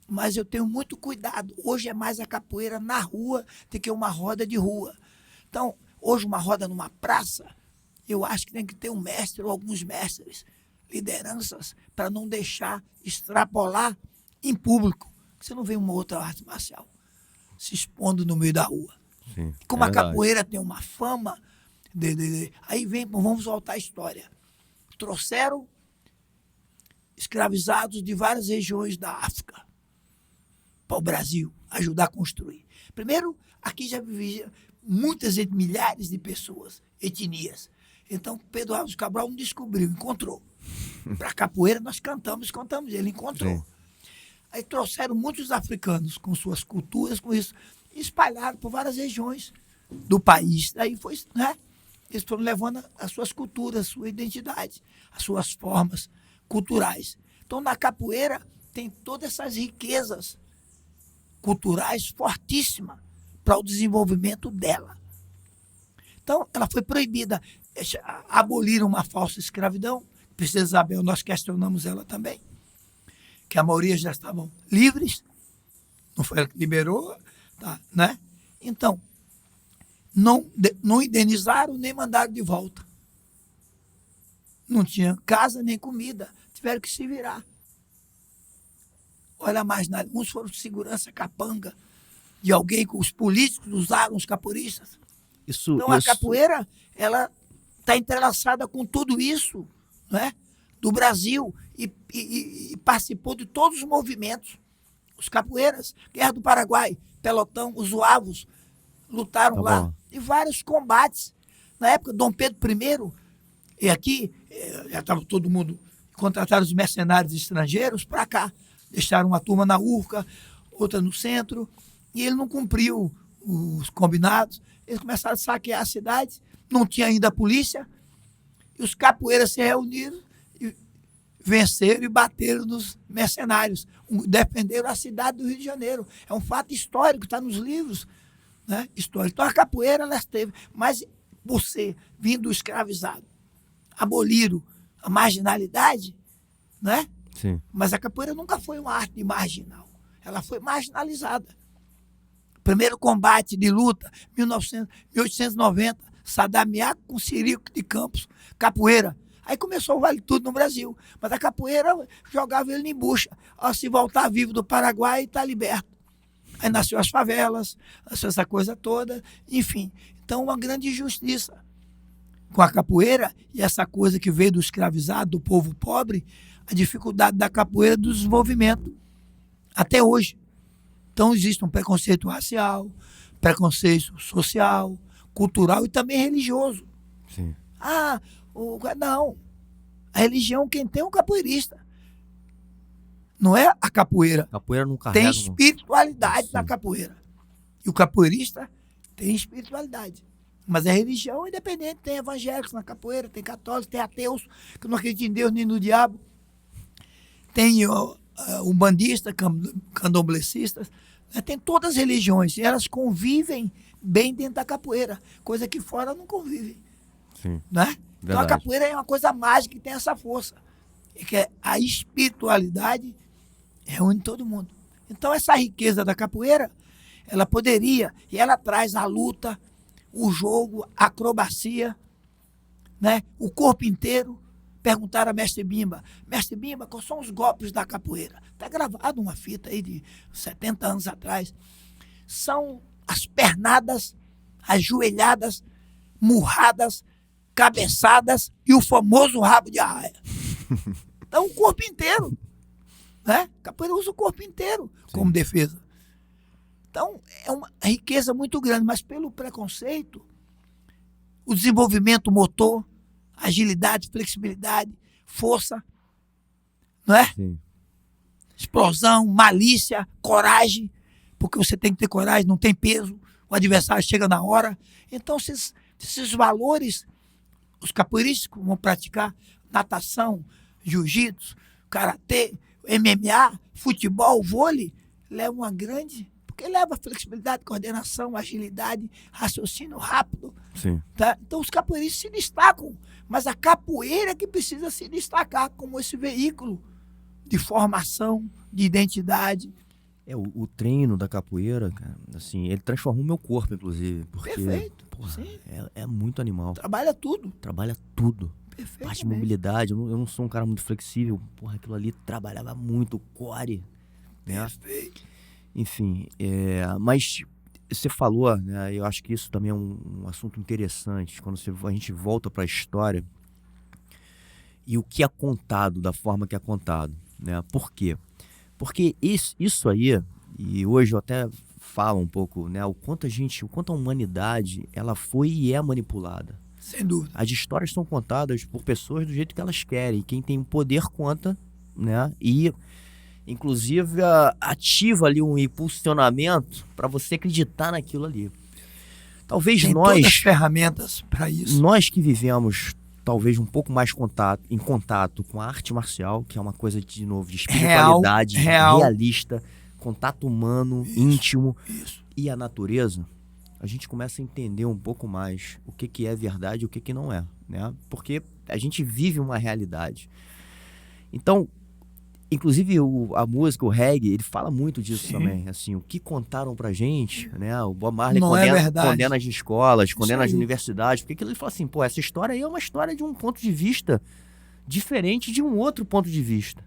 Mas eu tenho muito cuidado. Hoje é mais a capoeira na rua do que uma roda de rua. Então, hoje uma roda numa praça, eu acho que tem que ter um mestre ou alguns mestres, lideranças, para não deixar extrapolar em público. Você não vê uma outra arte marcial se expondo no meio da rua. Sim. Como É a verdade. capoeira tem uma fama, aí vem, vamos voltar à história. Trouxeram escravizados de várias regiões da África para o Brasil, ajudar a construir. Primeiro, aqui já vivia muitas, milhares de pessoas, etnias. Então, Pedro Álvares Cabral não descobriu, encontrou. Para a capoeira, nós cantamos, ele encontrou. Sim. Aí trouxeram muitos africanos com suas culturas, com isso, e espalharam por várias regiões do país. Daí foi, né? Eles foram levando as suas culturas, a sua identidade, as suas formas culturais. Então, na capoeira, tem todas essas riquezas culturais fortíssimas para o desenvolvimento dela. Então, ela foi proibida. Aboliram uma falsa escravidão. Princesa Isabel, nós questionamos ela também, que a maioria já estavam livres, não foi ela que liberou, tá, né? Então, não indenizaram nem mandaram de volta. Não tinha casa nem comida, tiveram que se virar. Olha mais, uns foram segurança capanga de alguém que os políticos usaram, os capoeiristas. Então, a capoeira, ela está entrelaçada com tudo isso, né, do Brasil e participou de todos os movimentos. Os capoeiras, Guerra do Paraguai, Pelotão, os Uavos, lutaram Tá lá. bom. E vários combates. Na época, Dom Pedro I, e aqui, já estava todo mundo, contrataram os mercenários estrangeiros para cá. Deixaram uma turma na Urca, outra no centro, e ele não cumpriu os combinados. Eles começaram a saquear a cidade, não tinha ainda a polícia, e os capoeiras se reuniram, e venceram e bateram nos mercenários, defenderam a cidade do Rio de Janeiro. É um fato histórico, está nos livros, né, históricos. Então a capoeira ela esteve, mas por ser vindo escravizado, aboliram a marginalidade, né? Sim. Mas a capoeira nunca foi uma arte marginal. Ela foi marginalizada. Primeiro combate de luta, 1890, Sadamiaco com Cirico de Campos. Capoeira. Aí começou o Vale Tudo no Brasil. Mas a capoeira jogava ele em bucha. Ó, se voltar vivo do Paraguai, está liberto. Aí nasceu as favelas, nasceu essa coisa toda, enfim. Então, uma grande injustiça com a capoeira e essa coisa que veio do escravizado, do povo pobre, a dificuldade da capoeira do desenvolvimento, até hoje. Então, existe um preconceito racial, preconceito social, cultural e também religioso. Sim. Não. A religião quem tem é o capoeirista. Não é a capoeira. A capoeira não carrega. Tem espiritualidade Sim. na capoeira. E o capoeirista tem espiritualidade. Mas a religião é independente. Tem evangélicos na capoeira, tem católicos, tem ateus que não acreditam em Deus nem no diabo. Tem umbandistas, candomblecistas. Né? Tem todas as religiões. E elas convivem bem dentro da capoeira. Coisa que fora não convivem. Sim. Né? Então a capoeira é uma coisa mágica que tem essa força. E que a espiritualidade reúne todo mundo. Então essa riqueza da capoeira, ela poderia, e ela traz a luta, o jogo, a acrobacia, né? O corpo inteiro. Perguntaram a Mestre Bimba, quais são os golpes da capoeira? Está gravado uma fita aí de 70 anos atrás. São as pernadas, as joelhadas, murradas, cabeçadas e o famoso rabo de arraia. Então o corpo inteiro. Né? Capoeira usa o corpo inteiro como defesa. Então é uma riqueza muito grande, mas pelo preconceito, o desenvolvimento motor, agilidade, flexibilidade, força, não é? Sim. Explosão, malícia, coragem, porque você tem que ter coragem, não tem peso, o adversário chega na hora. Então esses valores, os capoeiristas vão praticar natação, jiu-jitsu, karatê, MMA, futebol, vôlei, levam uma grande... Porque leva flexibilidade, coordenação, agilidade, raciocínio rápido. Sim. Tá? Então os capoeiristas se destacam, mas a capoeira é que precisa se destacar como esse veículo de formação, de identidade. O treino da capoeira, cara, assim, ele transformou o meu corpo, inclusive. Porque, Perfeito. porra, Sim. é muito animal. Trabalha tudo. Trabalha tudo. Perfeito. Parte de mobilidade, eu não sou um cara muito flexível. Porra, aquilo ali trabalhava muito, core. Né? Perfeito. Enfim, mas você falou, né, eu acho que isso também é um assunto interessante, quando a gente volta para a história e o que é contado, da forma que é contado. Né? Por quê? Porque isso aí, e hoje eu até falo um pouco, né, o quanto a humanidade ela foi e é manipulada. Sem dúvida. As histórias são contadas por pessoas do jeito que elas querem, quem tem o poder conta, né, e... Inclusive, ativa ali um impulsionamento para você acreditar naquilo ali. Talvez tem nós... todas as ferramentas para isso. Nós que vivemos, talvez, um pouco mais em contato com a arte marcial, que é uma coisa, de novo, de espiritualidade, realista, contato humano, íntimo, e a natureza, a gente começa a entender um pouco mais o que é verdade e o que não é. Né? Porque a gente vive uma realidade. Então... Inclusive a música, o reggae, ele fala muito disso também, assim, o que contaram pra gente, né, o Bob Marley condena as escolas, condena as universidades, porque ele fala assim, pô, essa história aí é uma história de um ponto de vista diferente de um outro ponto de vista,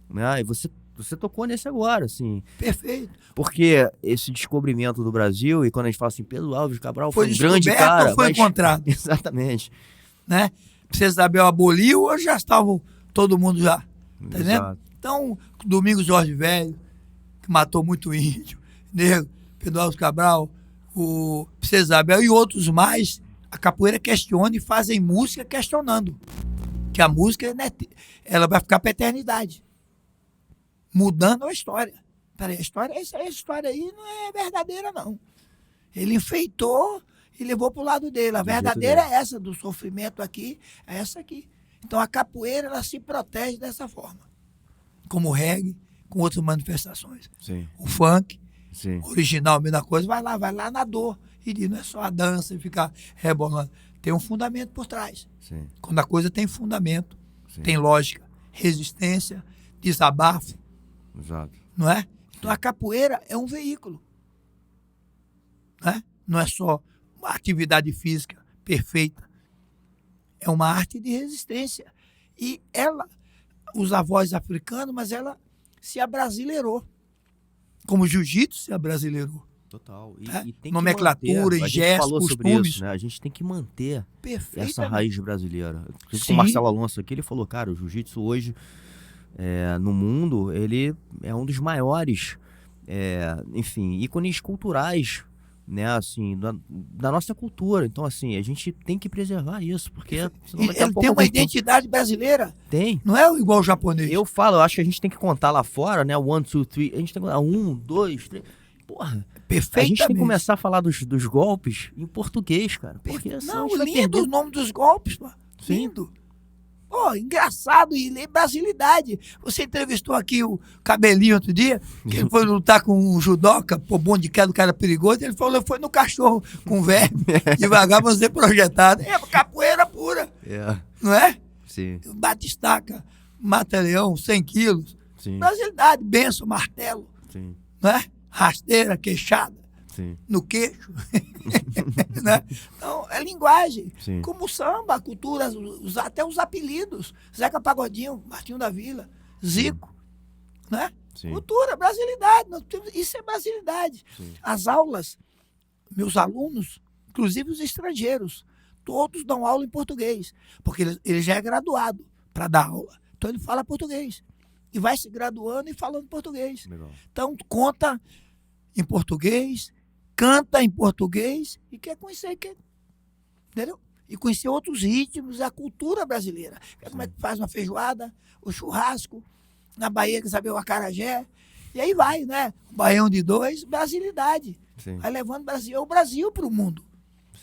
né, e você tocou nesse agora, assim. Perfeito. Porque esse descobrimento do Brasil, e quando a gente fala assim, Pedro Álvares Cabral foi um grande cara... Ou foi encontrado? Exatamente. Né, Princesa Isabel aboliu ou já estavam todo mundo já, tá vendo? Então, Domingos Jorge Velho, que matou muito índio, negro, Pedro Álvares Cabral, o Princesa Isabel e outros mais, a capoeira questiona e fazem música questionando. Que a música, né, ela vai ficar para a eternidade. Mudando a história. Peraí, essa história aí não é verdadeira, não. Ele enfeitou e levou para o lado dele. A verdadeira é essa, do sofrimento aqui, é essa aqui. Então a capoeira, ela se protege dessa forma. Como o reggae, com outras manifestações. Sim. O funk, Sim. original, a mesma coisa, vai lá na dor. E não é só a dança e ficar rebolando. Tem um fundamento por trás. Sim. Quando a coisa tem fundamento, Sim. tem lógica, resistência, desabafo. Exato. Não é? Então a capoeira é um veículo. Né? Não é só uma atividade física perfeita. É uma arte de resistência. E ela usa a voz africana, mas ela se abrasileirou. Como o jiu-jitsu se abrasileirou. Total. Tá? E tem que Nomenclatura, manter, e a gente gestos, falou sobre costumes. isso, né? A gente tem que manter essa Perfeitamente. raiz brasileira. Com Sim. o Marcelo Alonso aqui, ele falou, cara, o jiu-jitsu hoje, no mundo, ele é um dos maiores, enfim, ícones culturais, né, assim, da nossa cultura. Então, assim, a gente tem que preservar isso, porque senão daqui a Ele pouco tem uma alguém identidade brasileira. tem. Não é igual o japonês. Eu falo, eu acho que a gente tem que contar lá fora, né, 1, 2, 3, a gente tem que contar 1, 2, 3, porra. A Perfeitamente. gente tem que começar a falar dos golpes em português, cara. Porque senão a Não, gente vai lindo perder. o nome dos golpes, pô. Sim. Lindo. Pô, engraçado e brasilidade. Você entrevistou aqui o Cabelinho outro dia, que ele foi lutar com um judoca, pô, bom de queda, o cara perigoso. Ele falou, foi no cachorro com verme, devagar, mas ser projetado. É capoeira pura, não é? Sim, Batistaca, mata-leão, 100 quilos. sim, Brasilidade, benção, martelo, sim, não é? Rasteira, queixada, sim, no queixo. Né? Então, é linguagem. sim. Como o samba, a cultura, até os apelidos. Zeca Pagodinho, Martinho da Vila, Zico. Né? Sim. Cultura, brasilidade. Isso é brasilidade. Sim. As aulas, meus alunos, inclusive os estrangeiros, todos dão aula em português. Porque ele já é graduado para dar aula. Então ele fala português. E vai se graduando e falando português. Legal. Então conta em português, canta em português e quer conhecer, entendeu? E conhecer outros ritmos, a cultura brasileira. Como é que faz uma feijoada, o churrasco, na Bahia, quer saber o acarajé. E aí vai, né? O Baião de 2, brasilidade. Sim. Vai levando o Brasil para o mundo.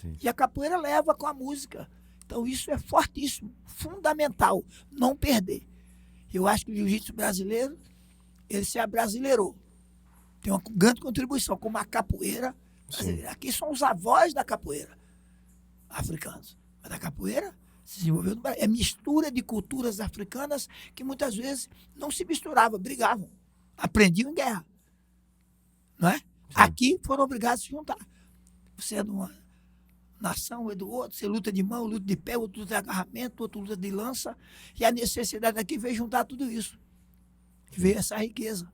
Sim. E a capoeira leva com a música. Então isso é fortíssimo, fundamental, não perder. Eu acho que o jiu-jitsu brasileiro, ele se abrasileirou. Tem uma grande contribuição, como a capoeira brasileira. Aqui são os avós da capoeira africanos. Mas a capoeira se desenvolveu no Brasil. É mistura de culturas africanas que muitas vezes não se misturavam, brigavam. Aprendiam em guerra. Não é? Aqui foram obrigados a se juntar. Você é de uma nação, é do outro, você luta de mão, luta de pé, outro luta de agarramento, outro luta de lança. E a necessidade aqui veio juntar tudo isso. Veio essa riqueza.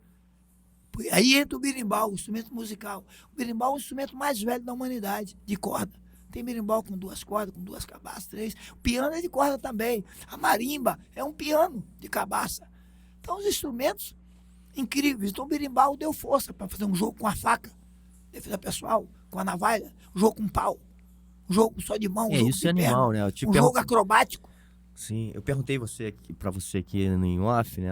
Aí entra o berimbau, o instrumento musical. O berimbau é o instrumento mais velho da humanidade, de corda. Tem berimbau com 2 cordas, com 2 cabaças, 3. O piano é de corda também. A marimba é um piano de cabaça. Então, os instrumentos incríveis. Então, o berimbau deu força para fazer um jogo com a faca, defesa pessoal, com a navalha, um jogo com pau, um jogo só de mão, um jogo isso de é animal, perna, né? um jogo acrobático. Sim, eu perguntei para você aqui no off, né?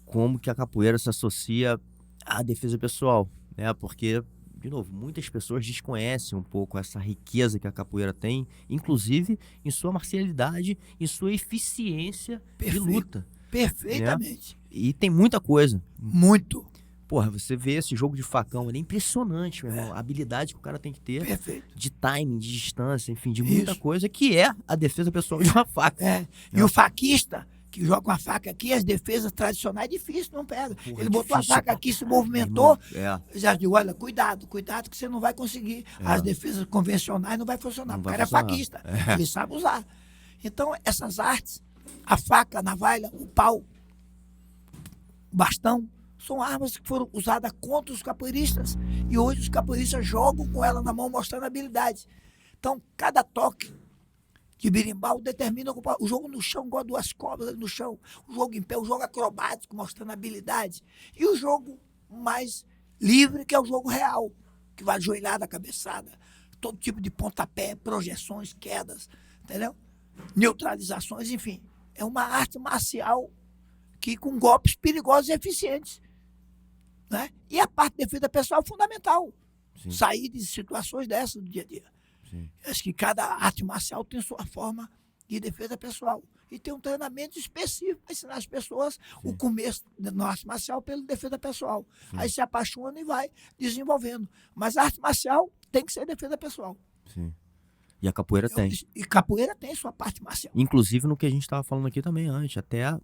Como que a capoeira se associa à defesa pessoal, né? Porque, de novo, muitas pessoas desconhecem um pouco essa riqueza que a capoeira tem, inclusive em sua marcialidade, em sua eficiência de luta. Perfeitamente. Né? E tem muita coisa. Muito. Porra, você vê esse jogo de facão, ele é impressionante, meu irmão. A habilidade que o cara tem que ter. Perfeito. De timing, de distância, enfim, de muita Isso. coisa, que é a defesa pessoal de uma faca. E o faquista, que joga com a faca aqui, as defesas tradicionais, difícil, não pega. Porra, Ele botou difícil, a faca pô. aqui, se movimentou. É. Já digo, olha, cuidado que você não vai conseguir. As defesas convencionais não vai funcionar. Não O vai cara funcionar. é faquista, ele sabe usar. Então, essas artes, a faca, a navalha, o pau, o bastão, são armas que foram usadas contra os capoeiristas. E hoje os capoeiristas jogam com ela na mão, mostrando habilidade. Então, cada toque de berimbau determina o jogo no chão, igual 2 cobras ali no chão. O jogo em pé, o jogo acrobático, mostrando habilidade. E o jogo mais livre, que é o jogo real, que vai joelhada, cabeçada, todo tipo de pontapé, projeções, quedas, entendeu? Neutralizações, enfim. É uma arte marcial que com golpes perigosos e eficientes. Né? E a parte de defesa pessoal é fundamental. Sim. Sair de situações dessas do dia a dia. Sim. Acho que cada arte marcial tem sua forma de defesa pessoal. E tem um treinamento específico para ensinar as pessoas o começo da arte marcial pela defesa pessoal. Aí se apaixona e vai desenvolvendo. Mas a arte marcial tem que ser defesa pessoal. Sim. E a capoeira tem. E capoeira tem sua parte marcial. Inclusive no que a gente estava falando aqui também antes, até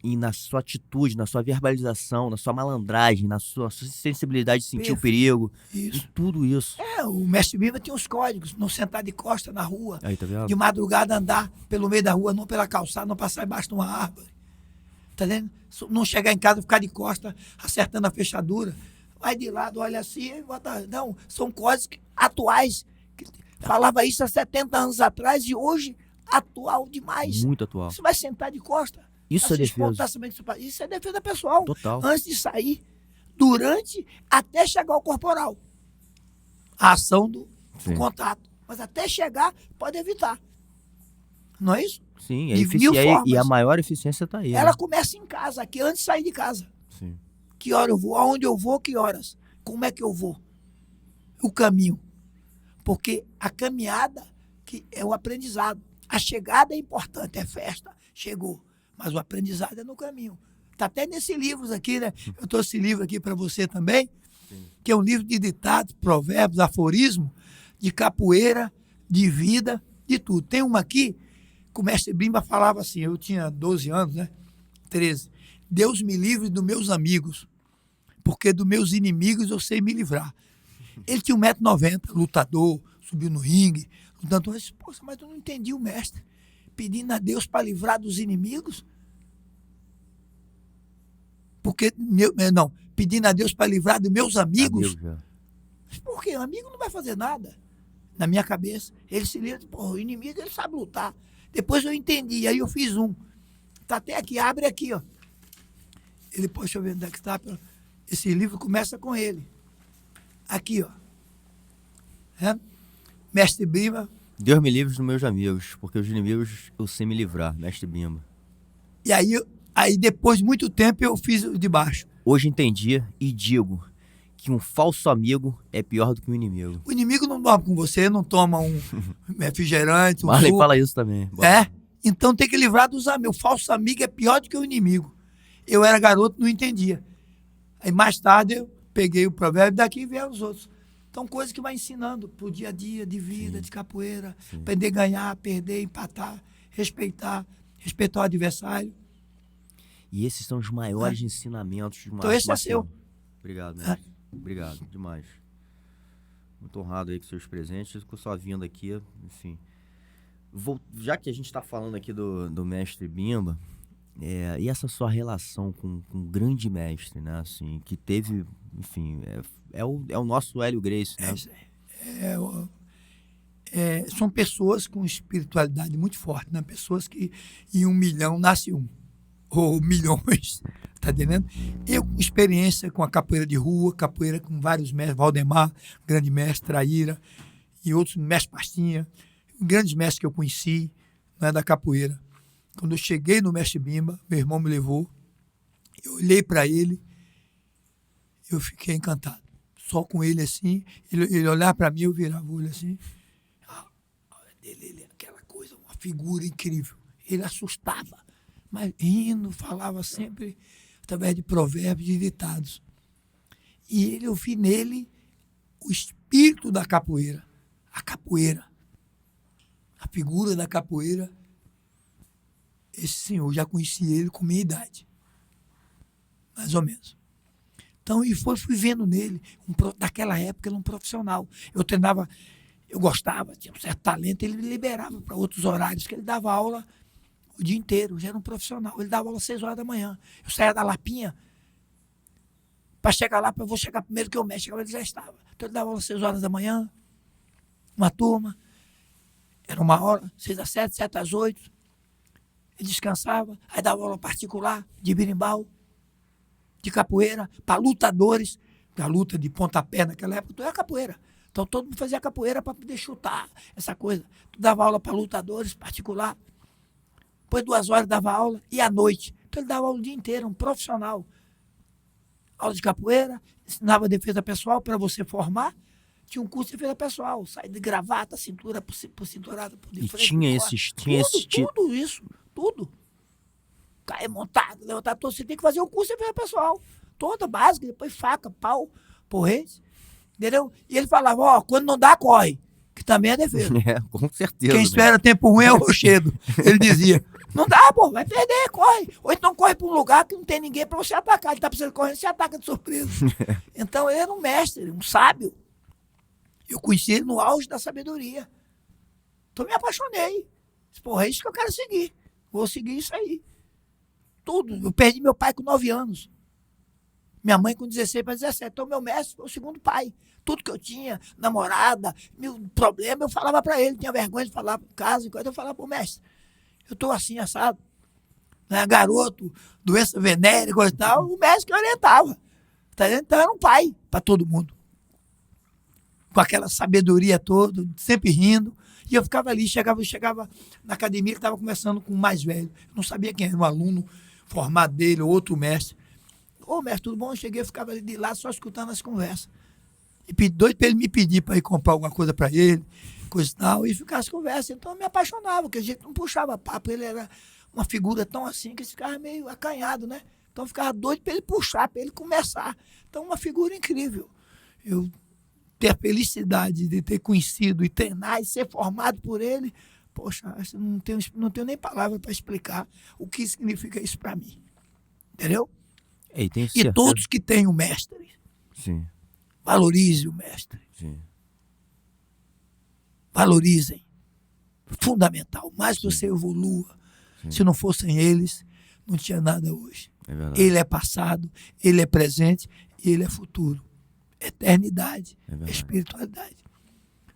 e na sua atitude, na sua verbalização, na sua malandragem, na sua sensibilidade de sentir o Perfeito. perigo, em Isso. tudo isso. O mestre Bimba tinha uns códigos, não sentar de costa na rua, Aí, tá vendo? de madrugada andar pelo meio da rua, não pela calçada, não passar embaixo de uma árvore. Tá vendo? Não chegar em casa, ficar de costa, acertando a fechadura. Vai de lado, olha assim, e bota... Não, são códigos atuais. Falava isso há 70 anos atrás e hoje atual demais. Muito atual. Você vai sentar de costa. Isso pra é se expor, defesa. tá sabendo que você- Isso é defesa pessoal. Total. Antes de sair, durante, até chegar ao corporal. A ação do Sim. contato. Mas até chegar, pode evitar. Não é isso? Sim, De mil e a formas. maior eficiência tá aí. Ela né? começa em casa, aqui, antes de sair de casa. Sim. Que hora eu vou? Aonde eu vou? Que horas? Como é que eu vou? O caminho. Porque a caminhada que é o aprendizado. A chegada é importante, é festa, chegou. Mas o aprendizado é no caminho. Está até nesses livros aqui, né? Eu trouxe esse livro aqui para você também, que é um livro de ditados, provérbios, aforismos, de capoeira, de vida, de tudo. Tem uma aqui que o mestre Bimba falava assim, eu tinha 12 anos, né? 13. Deus me livre dos meus amigos, porque dos meus inimigos eu sei me livrar. Ele tinha 1,90 m, lutador, subiu no ringue, lutando. Eu disse, poxa, mas eu não entendi o mestre. Pedindo a Deus para livrar dos inimigos? Porque, não, pedindo a Deus para livrar dos meus amigos? Amigo já. Por quê? O amigo não vai fazer nada. Na minha cabeça. Ele se livra, pô, o inimigo ele sabe lutar. Depois eu entendi, aí eu fiz um. Tá até aqui, abre aqui, ó. Ele, pô, deixa eu ver onde é que está. Esse livro começa com ele. Aqui, ó. É? Mestre Bimba. Deus me livre dos meus amigos, porque os inimigos eu sei me livrar, mestre Bimba. E aí depois de muito tempo, eu fiz o de baixo. Hoje entendi e digo que um falso amigo é pior do que um inimigo. O inimigo não dorme com você, não toma um refrigerante, um Marley suco. fala isso também. É? Então tem que livrar dos amigos. O falso amigo é pior do que o inimigo. Eu era garoto, não entendia. Aí mais tarde eu peguei o provérbio daqui e vieram os outros. Então coisas que vai ensinando pro dia a dia, de vida, de capoeira. Aprender a ganhar, perder, empatar, respeitar o adversário. E esses são os maiores ensinamentos de uma Então arte esse é marcial. seu. Obrigado, mestre. Obrigado, demais. Muito honrado aí com seus presentes, com sua vinda aqui, enfim. Já que a gente está falando aqui do mestre Bimba, e essa sua relação com o grande mestre, né, assim, que teve, enfim, é o nosso Hélio Gracie, né? São pessoas com espiritualidade muito forte, né? Pessoas que em 1 milhão nasce um, ou milhões, tá entendendo? Eu com experiência com a capoeira de rua, capoeira com vários mestres, Valdemar, grande mestre, Traíra, e outros, mestre Pastinha, grandes mestres que eu conheci, né, da capoeira. Quando eu cheguei no mestre Bimba, meu irmão me levou, eu olhei para ele, eu fiquei encantado. Só com ele assim, ele olhar para mim, eu virava o olho assim. Ele aquela coisa, uma figura incrível. Ele assustava, mas rindo, falava sempre através de provérbios e ditados. E eu vi nele o espírito da capoeira, a capoeira, a figura da capoeira. Esse senhor, já conheci ele com minha idade, mais ou menos. Então, e fui vendo nele, naquela época, ele era um profissional. Eu treinava, eu gostava, tinha um certo talento, ele me liberava para outros horários, que ele dava aula o dia inteiro, já era um profissional. Ele dava aula às 6 horas da manhã. Eu saía da Lapinha, para chegar lá, eu vou chegar primeiro que eu mexo, ele já estava. Então, ele dava aula às 6 horas da manhã, uma turma, era 1 hora, 6 às 7, 7 às 8. Ele descansava, aí dava aula particular, de berimbau, de capoeira, para lutadores, da luta de pontapé naquela época, tudo era capoeira. Então todo mundo fazia capoeira para poder chutar, essa coisa. Tu dava aula para lutadores, particular. Depois 2 horas dava aula, e à noite. Então ele dava aula o dia inteiro, um profissional. Aula de capoeira, ensinava defesa pessoal para você formar. Tinha um curso de defesa pessoal, sair de gravata, cintura por cinturada, por de E frente. tinha por esses... fora. Tinha esses Tudo isso, tudo. Cair montado, levantar todo, você tem que fazer um curso de defesa pessoal. Toda básica, depois faca, pau, porrete. Entendeu? E ele falava, ó, quando não dá, corre. Que também é defesa. com certeza. Quem mesmo. espera tempo ruim é o rochedo. Ele dizia. Não dá, pô, vai perder, corre. Ou então corre para um lugar que não tem ninguém para você atacar. Ele tá precisando correr, você ataca de surpresa. Então ele era um mestre, um sábio. Eu conheci ele no auge da sabedoria. Então me apaixonei. Porra, é isso que eu quero seguir. Vou seguir isso aí. Tudo. Eu perdi meu pai com 9 anos. Minha mãe com 16 para 17. Então meu mestre foi o segundo pai. Tudo que eu tinha, namorada, meu problema, eu falava para ele. Tinha vergonha de falar em casa, enquanto eu falava pro mestre. Eu estou assim, assado. Né? Garoto, doença venérea, coisa e tal. O médico que orientava. Tá vendo? Então era um pai para todo mundo. Com aquela sabedoria toda, sempre rindo. E eu ficava ali, chegava na academia que estava conversando com o mais velho. Eu não sabia quem era um aluno formado dele, ou outro mestre. Ô, mestre, tudo bom? Eu cheguei, eu ficava ali de lá só escutando as conversas. E doido para ele me pedir para ir comprar alguma coisa para ele, coisa e tal, e ficar as conversas. Então eu me apaixonava, porque a gente não puxava papo. Ele era uma figura tão assim que ele ficava meio acanhado, né? Então eu ficava doido para ele puxar, para ele conversar. Então uma figura incrível. Eu ter a felicidade de ter conhecido e treinar e ser formado por ele, poxa, não tenho nem palavra para explicar o que significa isso para mim. Entendeu? E todos que têm o mestre, sim, valorize o mestre. sim, Valorizem. Fundamental. Mais que você evolua. Sim. Se não fossem eles, não tinha nada hoje. É verdade. Ele é passado, ele é presente e ele é futuro. Eternidade, É espiritualidade.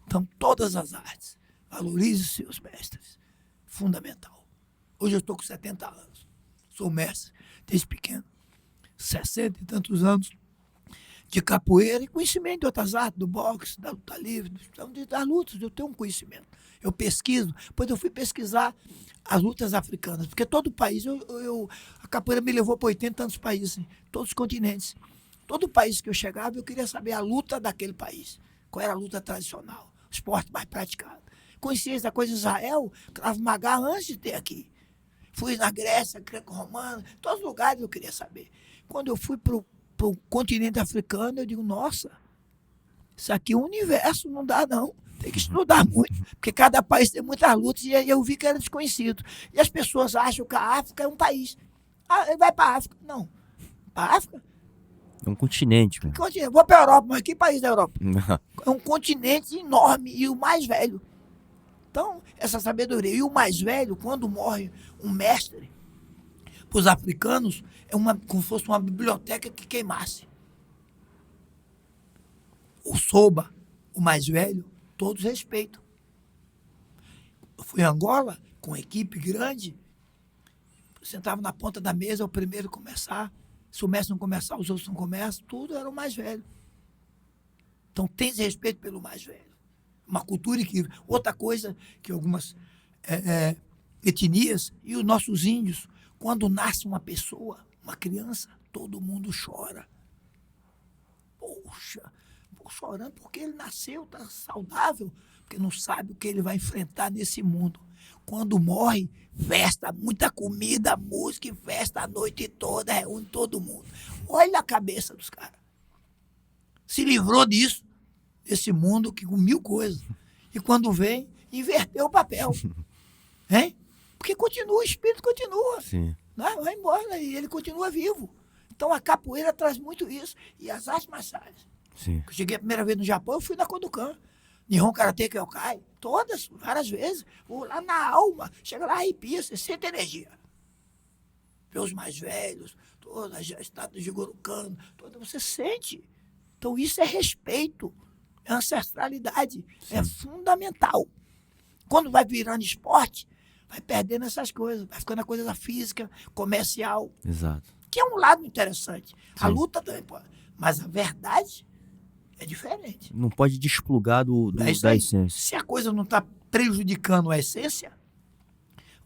Então, todas as artes, valorize os seus mestres. Fundamental. Hoje eu estou com 70 anos. Sou mestre desde pequeno. 60 e tantos anos de capoeira e conhecimento de outras artes, do boxe, da luta livre, das lutas. Eu tenho um conhecimento. Eu pesquiso. Depois eu fui pesquisar as lutas africanas. Porque todo país, a capoeira me levou para 80 tantos países, todos os continentes. Todo país que eu chegava, eu queria saber a luta daquele país. Qual era a luta tradicional, o esporte mais praticado. Conheci essa coisa em Israel, Krav Maga, antes de ter aqui. Fui na Grécia, greco-romana, todos os lugares eu queria saber. Quando eu fui para o continente africano, eu digo, nossa, isso aqui é um universo, não dá não. Tem que estudar muito, porque cada país tem muitas lutas e eu vi que era desconhecido. E as pessoas acham que a África é um país. Ah, ele vai para a África. Não, para a África. É um continente, meu. Vou para a Europa, mas que país da Europa? É um continente enorme e o mais velho. Então, essa sabedoria. E o mais velho, quando morre um mestre, para os africanos, é como se fosse uma biblioteca que queimasse. O Soba, o mais velho, todos respeitam. Eu fui em Angola, com uma equipe grande, sentava na ponta da mesa, o primeiro a começar. Se o mestre não começar, os outros não começam, tudo era o mais velho. Então tem esse respeito pelo mais velho. Uma cultura incrível. Outra coisa que algumas etnias e os nossos índios, quando nasce uma pessoa, uma criança, todo mundo chora. Poxa, vou chorando porque ele nasceu, está saudável, porque não sabe o que ele vai enfrentar nesse mundo. Quando morre, festa, muita comida, música e festa a noite toda, reúne todo mundo. Olha a cabeça dos caras. Se livrou disso, desse mundo que com 1000 coisas. E quando vem, inverteu o papel. Hein? Porque continua, o espírito continua. Sim. Né? Vai embora e ele continua vivo. Então a capoeira traz muito isso. E as artes marciais. Sim. Eu cheguei a primeira vez no Japão, eu fui na Kodokan. Nihon Karate Kyokai, todas, várias vezes. Vou lá na alma, chega lá, arrepia, você sente energia. Vê os mais velhos, todas as estátuas de Goro Kano, você sente. Então isso é respeito, é ancestralidade, é fundamental. Quando vai virando esporte, vai perdendo essas coisas, vai ficando a coisa da física, comercial. Exato. Que é um lado interessante. A Sim. luta também pode, mas a verdade é diferente. Não pode desplugar É isso da aí. essência. Se a coisa não está prejudicando a essência,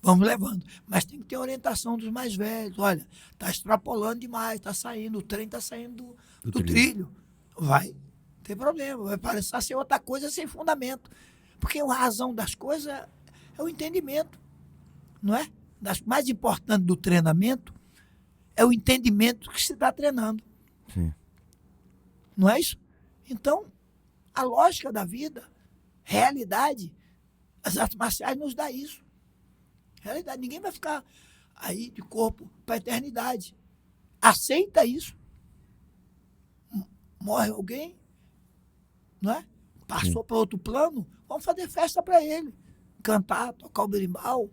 vamos levando. Mas tem que ter orientação dos mais velhos. Olha, está extrapolando demais, está saindo, o trem está saindo do trilho. Vai, não tem problema, vai parecer ser outra coisa sem fundamento. Porque a razão das coisas é o entendimento, não é? Das mais importante do treinamento é o entendimento que se está treinando. Sim. Não é isso? Então, a lógica da vida, realidade, as artes marciais nos dá isso. Realidade. Ninguém vai ficar aí de corpo para a eternidade. Aceita isso. Morre alguém, não é? Passou para outro plano, vamos fazer festa para ele. Cantar, tocar o berimbau.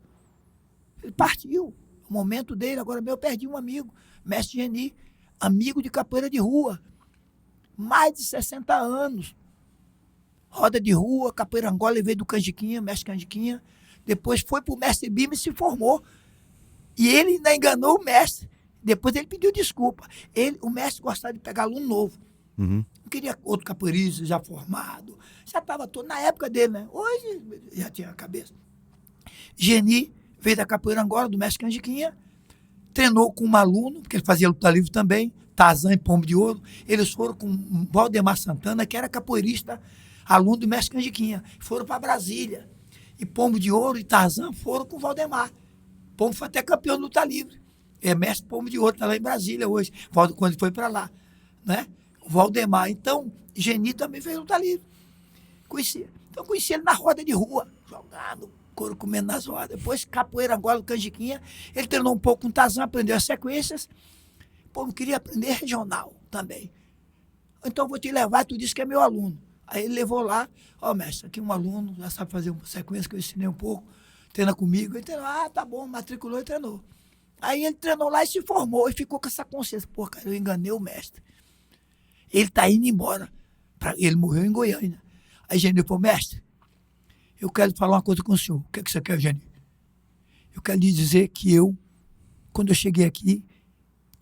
Ele partiu. O momento dele, agora eu perdi um amigo, mestre Geni, amigo de capoeira de rua. Mais de 60 anos. Roda de rua, capoeira Angola, ele veio do Canjiquinha, mestre Canjiquinha. Depois foi para o mestre Bima e se formou. E ele ainda enganou o mestre. Depois ele pediu desculpa. O mestre gostava de pegar aluno novo. Uhum. Não queria outro capoeirista já formado. Já estava todo na época dele, né? Hoje já tinha a cabeça. Geni veio da capoeira Angola, do mestre Canjiquinha. Treinou com um aluno, porque ele fazia luta livre também, Tarzan e Pombo de Ouro. Eles foram com o Valdemar Santana, que era capoeirista, aluno do mestre Canjiquinha. Foram para Brasília. E Pombo de Ouro e Tarzan foram com o Valdemar. Pombo foi até campeão de luta livre. É mestre Pombo de Ouro, está lá em Brasília hoje, quando foi para lá. Né? O Valdemar. Então, Geni também fez luta livre. Então, conheci ele na roda de rua, jogando, couro comendo nas rodas. Depois, capoeira Angola, Canjiquinha. Ele treinou um pouco com o Tarzan, aprendeu as sequências. Pombo queria aprender regional também. Então, vou te levar, tu disse que é meu aluno. Aí ele levou lá, mestre, aqui um aluno, já sabe fazer uma sequência que eu ensinei um pouco, treina comigo. Ele treinou, tá bom, matriculou e treinou. Aí ele treinou lá e se formou, e ficou com essa consciência, cara, eu enganei o mestre. Ele tá indo embora. Ele morreu em Goiânia. Aí Geni falou, mestre, eu quero falar uma coisa com o senhor. O que você quer, Geni? Eu quero lhe dizer que quando eu cheguei aqui,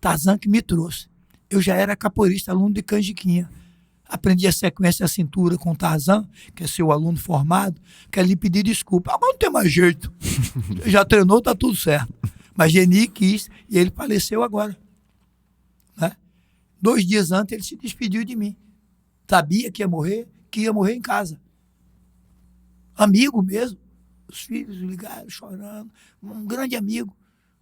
Tarzan que me trouxe. Eu já era capoeirista, aluno de Canjiquinha. Aprendi a sequência a cintura com o Tarzan, que é seu aluno formado. Quero lhe pedir desculpa. Agora não tem mais jeito. Já treinou, tá tudo certo. Mas Geni quis e ele faleceu agora. Né? 2 dias antes ele se despediu de mim. Sabia que ia morrer em casa. Amigo mesmo. Os filhos ligaram chorando. Um grande amigo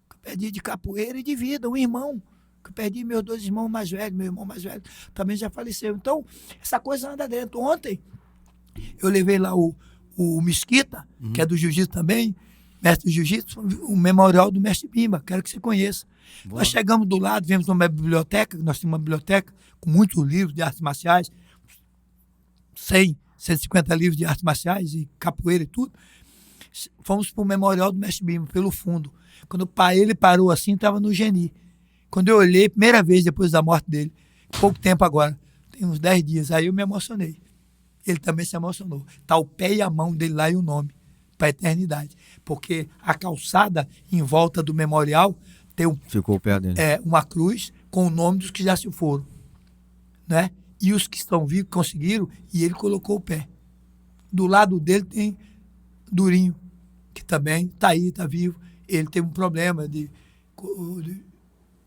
que eu perdi de capoeira e de vida. Um irmão que eu perdi, meus 2 irmãos mais velhos. Meu irmão mais velho também já faleceu. Então, essa coisa anda dentro. Ontem, eu levei lá o Mesquita, que é do jiu-jitsu também, mestre do jiu-jitsu, o memorial do mestre Bimba. Quero que você conheça. Boa. Nós chegamos do lado, viemos numa biblioteca, nós temos uma biblioteca com muitos livros de artes marciais, 150 livros de artes marciais e capoeira e tudo. Fomos para o memorial do mestre Bimba, pelo fundo. Quando ele parou assim, estava no Geni. Quando eu olhei, primeira vez depois da morte dele, pouco tempo agora, tem uns 10 dias, aí eu me emocionei. Ele também se emocionou. Está o pé e a mão dele lá e o nome, para a eternidade. Porque a calçada em volta do memorial tem ficou o pé dele. Uma cruz com o nome dos que já se foram. Né? E os que estão vivos conseguiram, e ele colocou o pé. Do lado dele tem Durinho, que também está aí, está vivo. Ele teve um problema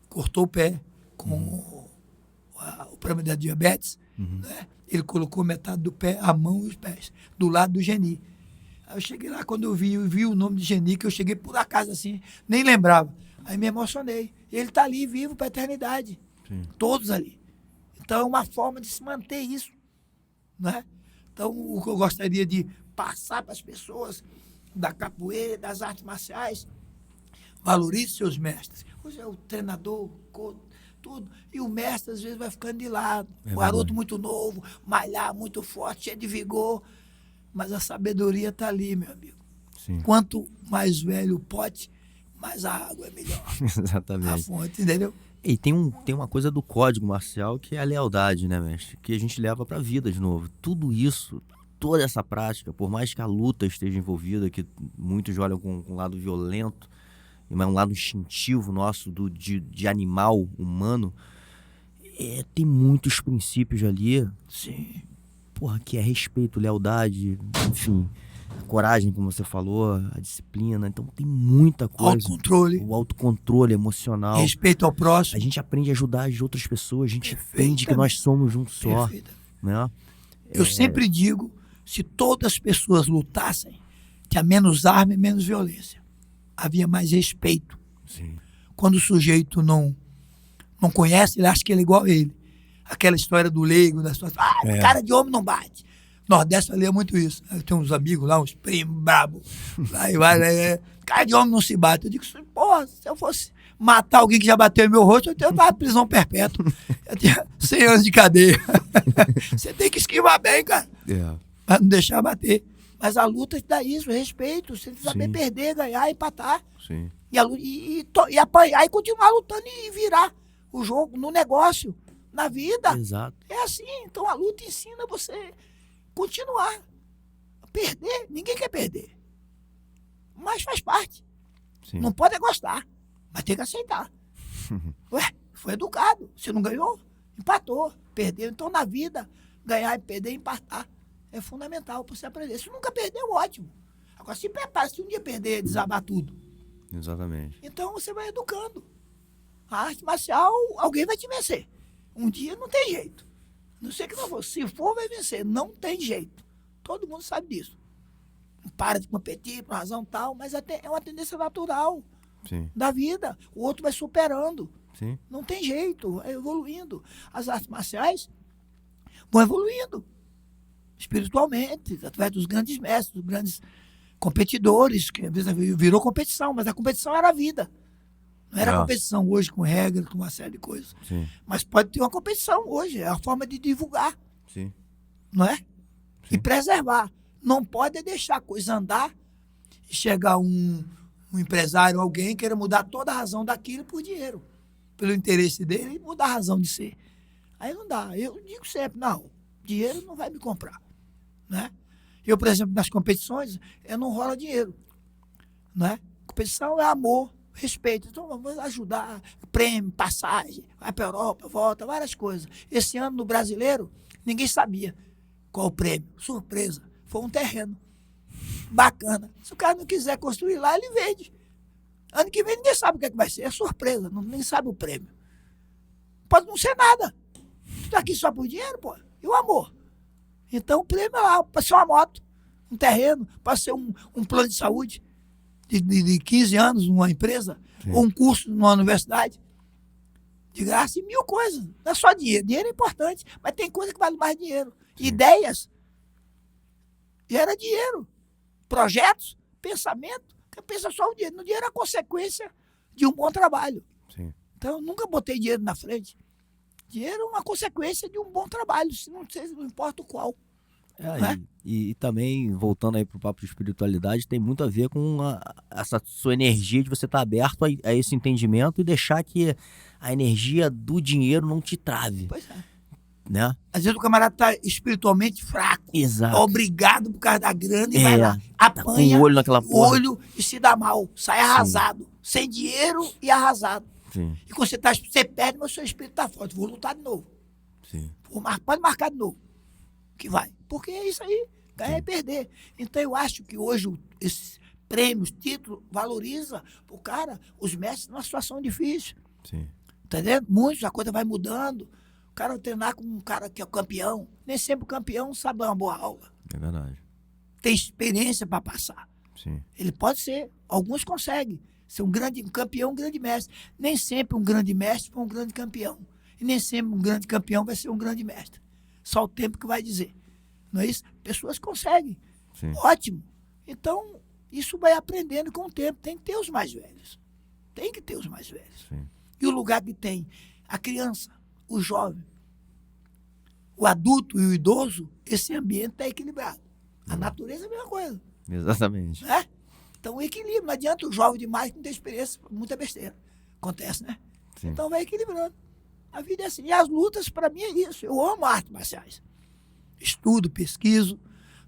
cortou o pé com o problema da diabetes. Né? Ele colocou metade do pé, a mão e os pés, do lado do Geni. Aí eu cheguei lá, quando eu vi o nome de Geni, que eu cheguei por acaso assim, nem lembrava. Aí me emocionei. Ele está ali, vivo para a eternidade. Sim. Todos ali. Então é uma forma de se manter isso. Né? Então o que eu gostaria de passar para as pessoas da capoeira, das artes marciais, valorize seus mestres. Hoje é o treinador, tudo. E o mestre, às vezes, vai ficando de lado. O garoto muito novo, malhar, muito forte, cheio de vigor. Mas a sabedoria está ali, meu amigo. Sim. Quanto mais velho o pote, mais a água é melhor. Exatamente. A fonte, entendeu? E tem uma coisa do código marcial que é a lealdade, né, mestre? Que a gente leva para a vida de novo. Tudo isso, toda essa prática, por mais que a luta esteja envolvida, que muitos olham com um lado violento, mas um lado instintivo nosso de animal humano, tem muitos princípios ali. Sim. Porra, que é respeito, lealdade, enfim, a coragem, como você falou, a disciplina. Então tem muita coisa. Autocontrole. O autocontrole emocional. Respeito ao próximo. A gente aprende a ajudar as outras pessoas, a gente aprende que nós somos um só. Né? Eu sempre digo, se todas as pessoas lutassem, tinha menos arma e menos violência. Havia mais respeito. Sim. Quando o sujeito não conhece, ele acha que ele é igual a ele. Aquela história do leigo, da situação. Cara de homem não bate. Nordeste fazia muito isso. Eu tenho uns amigos lá, uns primos brabos. Aí vai, cara de homem não se bate. Eu digo, porra, se eu fosse matar alguém que já bateu em meu rosto, eu tava prisão perpétua. Eu tinha 100 anos de cadeia. Você tem que esquivar bem, cara. Pra não deixar bater. Mas a luta te dá isso, respeito. Você tem que saber perder, ganhar, empatar. Sim. E apanhar e continuar lutando e virar o jogo no negócio, na vida. Exato. É assim. Então a luta ensina você continuar. Perder, ninguém quer perder. Mas faz parte. Sim. Não pode gostar, mas tem que aceitar. Ué, foi educado. Você não ganhou? Empatou, perdeu. Então na vida, ganhar e perder, empatar. É fundamental para você aprender. Se nunca perdeu, ótimo. Agora se prepara, se um dia perder, desabar tudo. Exatamente. Então você vai educando. A arte marcial, alguém vai te vencer. Um dia não tem jeito. Não sei que não for. Se for, vai vencer. Não tem jeito. Todo mundo sabe disso. Não para de competir por razão tal, mas é uma tendência natural da vida. O outro vai superando. Sim. Não tem jeito. Vai evoluindo. As artes marciais vão evoluindo. Espiritualmente, através dos grandes mestres, dos grandes competidores, que às vezes virou competição, mas a competição era a vida. Não era competição hoje com regras, com uma série de coisas. Sim. Mas pode ter uma competição hoje, é a forma de divulgar, Sim. não é? Sim. E preservar. Não pode deixar a coisa andar e chegar um empresário, alguém queira mudar toda a razão daquilo por dinheiro, pelo interesse dele, e mudar a razão de ser. Aí não dá. Eu digo sempre, não, dinheiro não vai me comprar. Né? Eu, por exemplo, nas competições, eu não rola dinheiro. Né? Competição é amor, respeito. Então, vamos ajudar, prêmio, passagem, vai para a Europa, volta, várias coisas. Esse ano, no Brasileiro, ninguém sabia qual o prêmio. Surpresa. Foi um terreno. Bacana. Se o cara não quiser construir lá, ele vende. Ano que vem, ninguém sabe o que, é que vai ser. É surpresa. Nem sabe o prêmio. Pode não ser nada. Está aqui só por dinheiro, pô. E o amor? Então, o prêmio é lá, pode ser uma moto, um terreno, pode ser um plano de saúde de 15 anos numa empresa, ou um curso numa universidade, de graça, e 1000 coisas. Não é só dinheiro. Dinheiro é importante, mas tem coisa que vale mais dinheiro. Ideias, gera dinheiro. Projetos, pensamento, que pensa só o dinheiro. O dinheiro é a consequência de um bom trabalho. Sim. Então, eu nunca botei dinheiro na frente. Dinheiro é uma consequência de um bom trabalho, se não importa o qual. Né? E também, voltando aí pro papo de espiritualidade, tem muito a ver com essa sua energia de você estar aberto a esse entendimento e deixar que a energia do dinheiro não te trave. Pois é. Né? Às vezes o camarada está espiritualmente fraco. Exato. Obrigado por causa da grana e vai lá, apanha tá com o olho naquela porra. olho e se dá mal, sai arrasado. Sem dinheiro e arrasado. Sim. E quando você perde, mas o seu espírito está forte. Vou lutar de novo. Sim. Pode marcar de novo. Que vai. Porque é isso aí. Ganhar e perder. Então eu acho que hoje esses prêmios, títulos, valoriza o cara, os mestres numa situação difícil. Sim. Entendeu? Muitos, a coisa vai mudando. O cara vai treinar com um cara que é campeão. Nem sempre o campeão sabe dar uma boa aula. É verdade. Tem experiência para passar. Sim. Ele pode ser. Alguns conseguem ser um campeão, um grande mestre. Nem sempre um grande mestre foi um grande campeão. E nem sempre um grande campeão vai ser um grande mestre. Só o tempo que vai dizer. Não é isso? Pessoas conseguem. Sim. Ótimo. Então, isso vai aprendendo com o tempo. Tem que ter os mais velhos. Tem que ter os mais velhos. Sim. E o lugar que tem a criança, o jovem, o adulto e o idoso, esse ambiente está equilibrado. A natureza é a mesma coisa. Exatamente. Né? Então, o equilíbrio. Não adianta o jovem demais que não tem experiência, muita besteira. Acontece, né? Sim. Então, vai equilibrando. A vida é assim. E as lutas, para mim, é isso. Eu amo artes marciais. Estudo, pesquiso,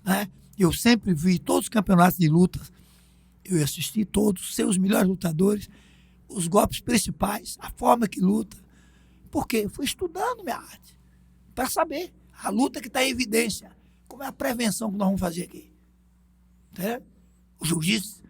né? Eu sempre vi todos os campeonatos de lutas. Eu assisti todos, seus melhores lutadores, os golpes principais, a forma que luta. Por quê? Fui estudando minha arte. Para saber. A luta que está em evidência. Como é a prevenção que nós vamos fazer aqui. Entendeu? O jiu-jitsu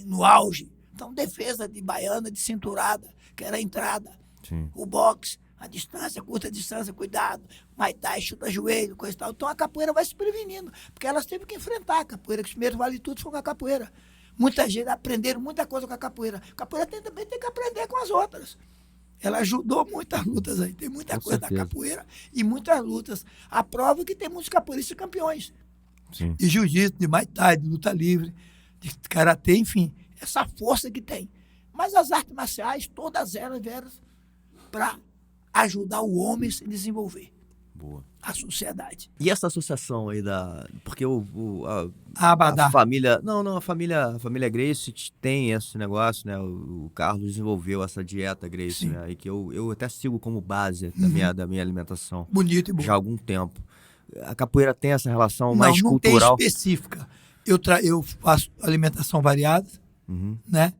no auge. Então, defesa de baiana, de cinturada, que era a entrada. Sim. O boxe, a distância, curta distância, cuidado. Muay Thai, chuta joelho, coisa e tal. Então, a capoeira vai se prevenindo. Porque elas teve que enfrentar a capoeira, que os primeiros vale tudo foi com a capoeira. Muita gente aprenderam muita coisa com a capoeira. A capoeira também tem que aprender com as outras. Ela ajudou muitas lutas aí. Tem muita Com coisa certeza. da capoeira e muitas lutas. A prova é que tem muitos capoeiristas campeões. Sim. de jiu-jitsu, de muay thai, de luta livre, de karatê, enfim, essa força que tem. Mas as artes marciais, todas elas vieram para ajudar o homem a se desenvolver, Boa. a sociedade. E essa associação aí porque A Abadá. a família... Não, a família Gracie tem esse negócio, né? O Carlos desenvolveu essa dieta Gracie, Sim. né? E que eu até sigo como base da minha alimentação Bonito e bom. já há algum tempo. A capoeira tem essa relação Não, mais não cultural? tem específica. Eu faço alimentação variada, Uhum. né?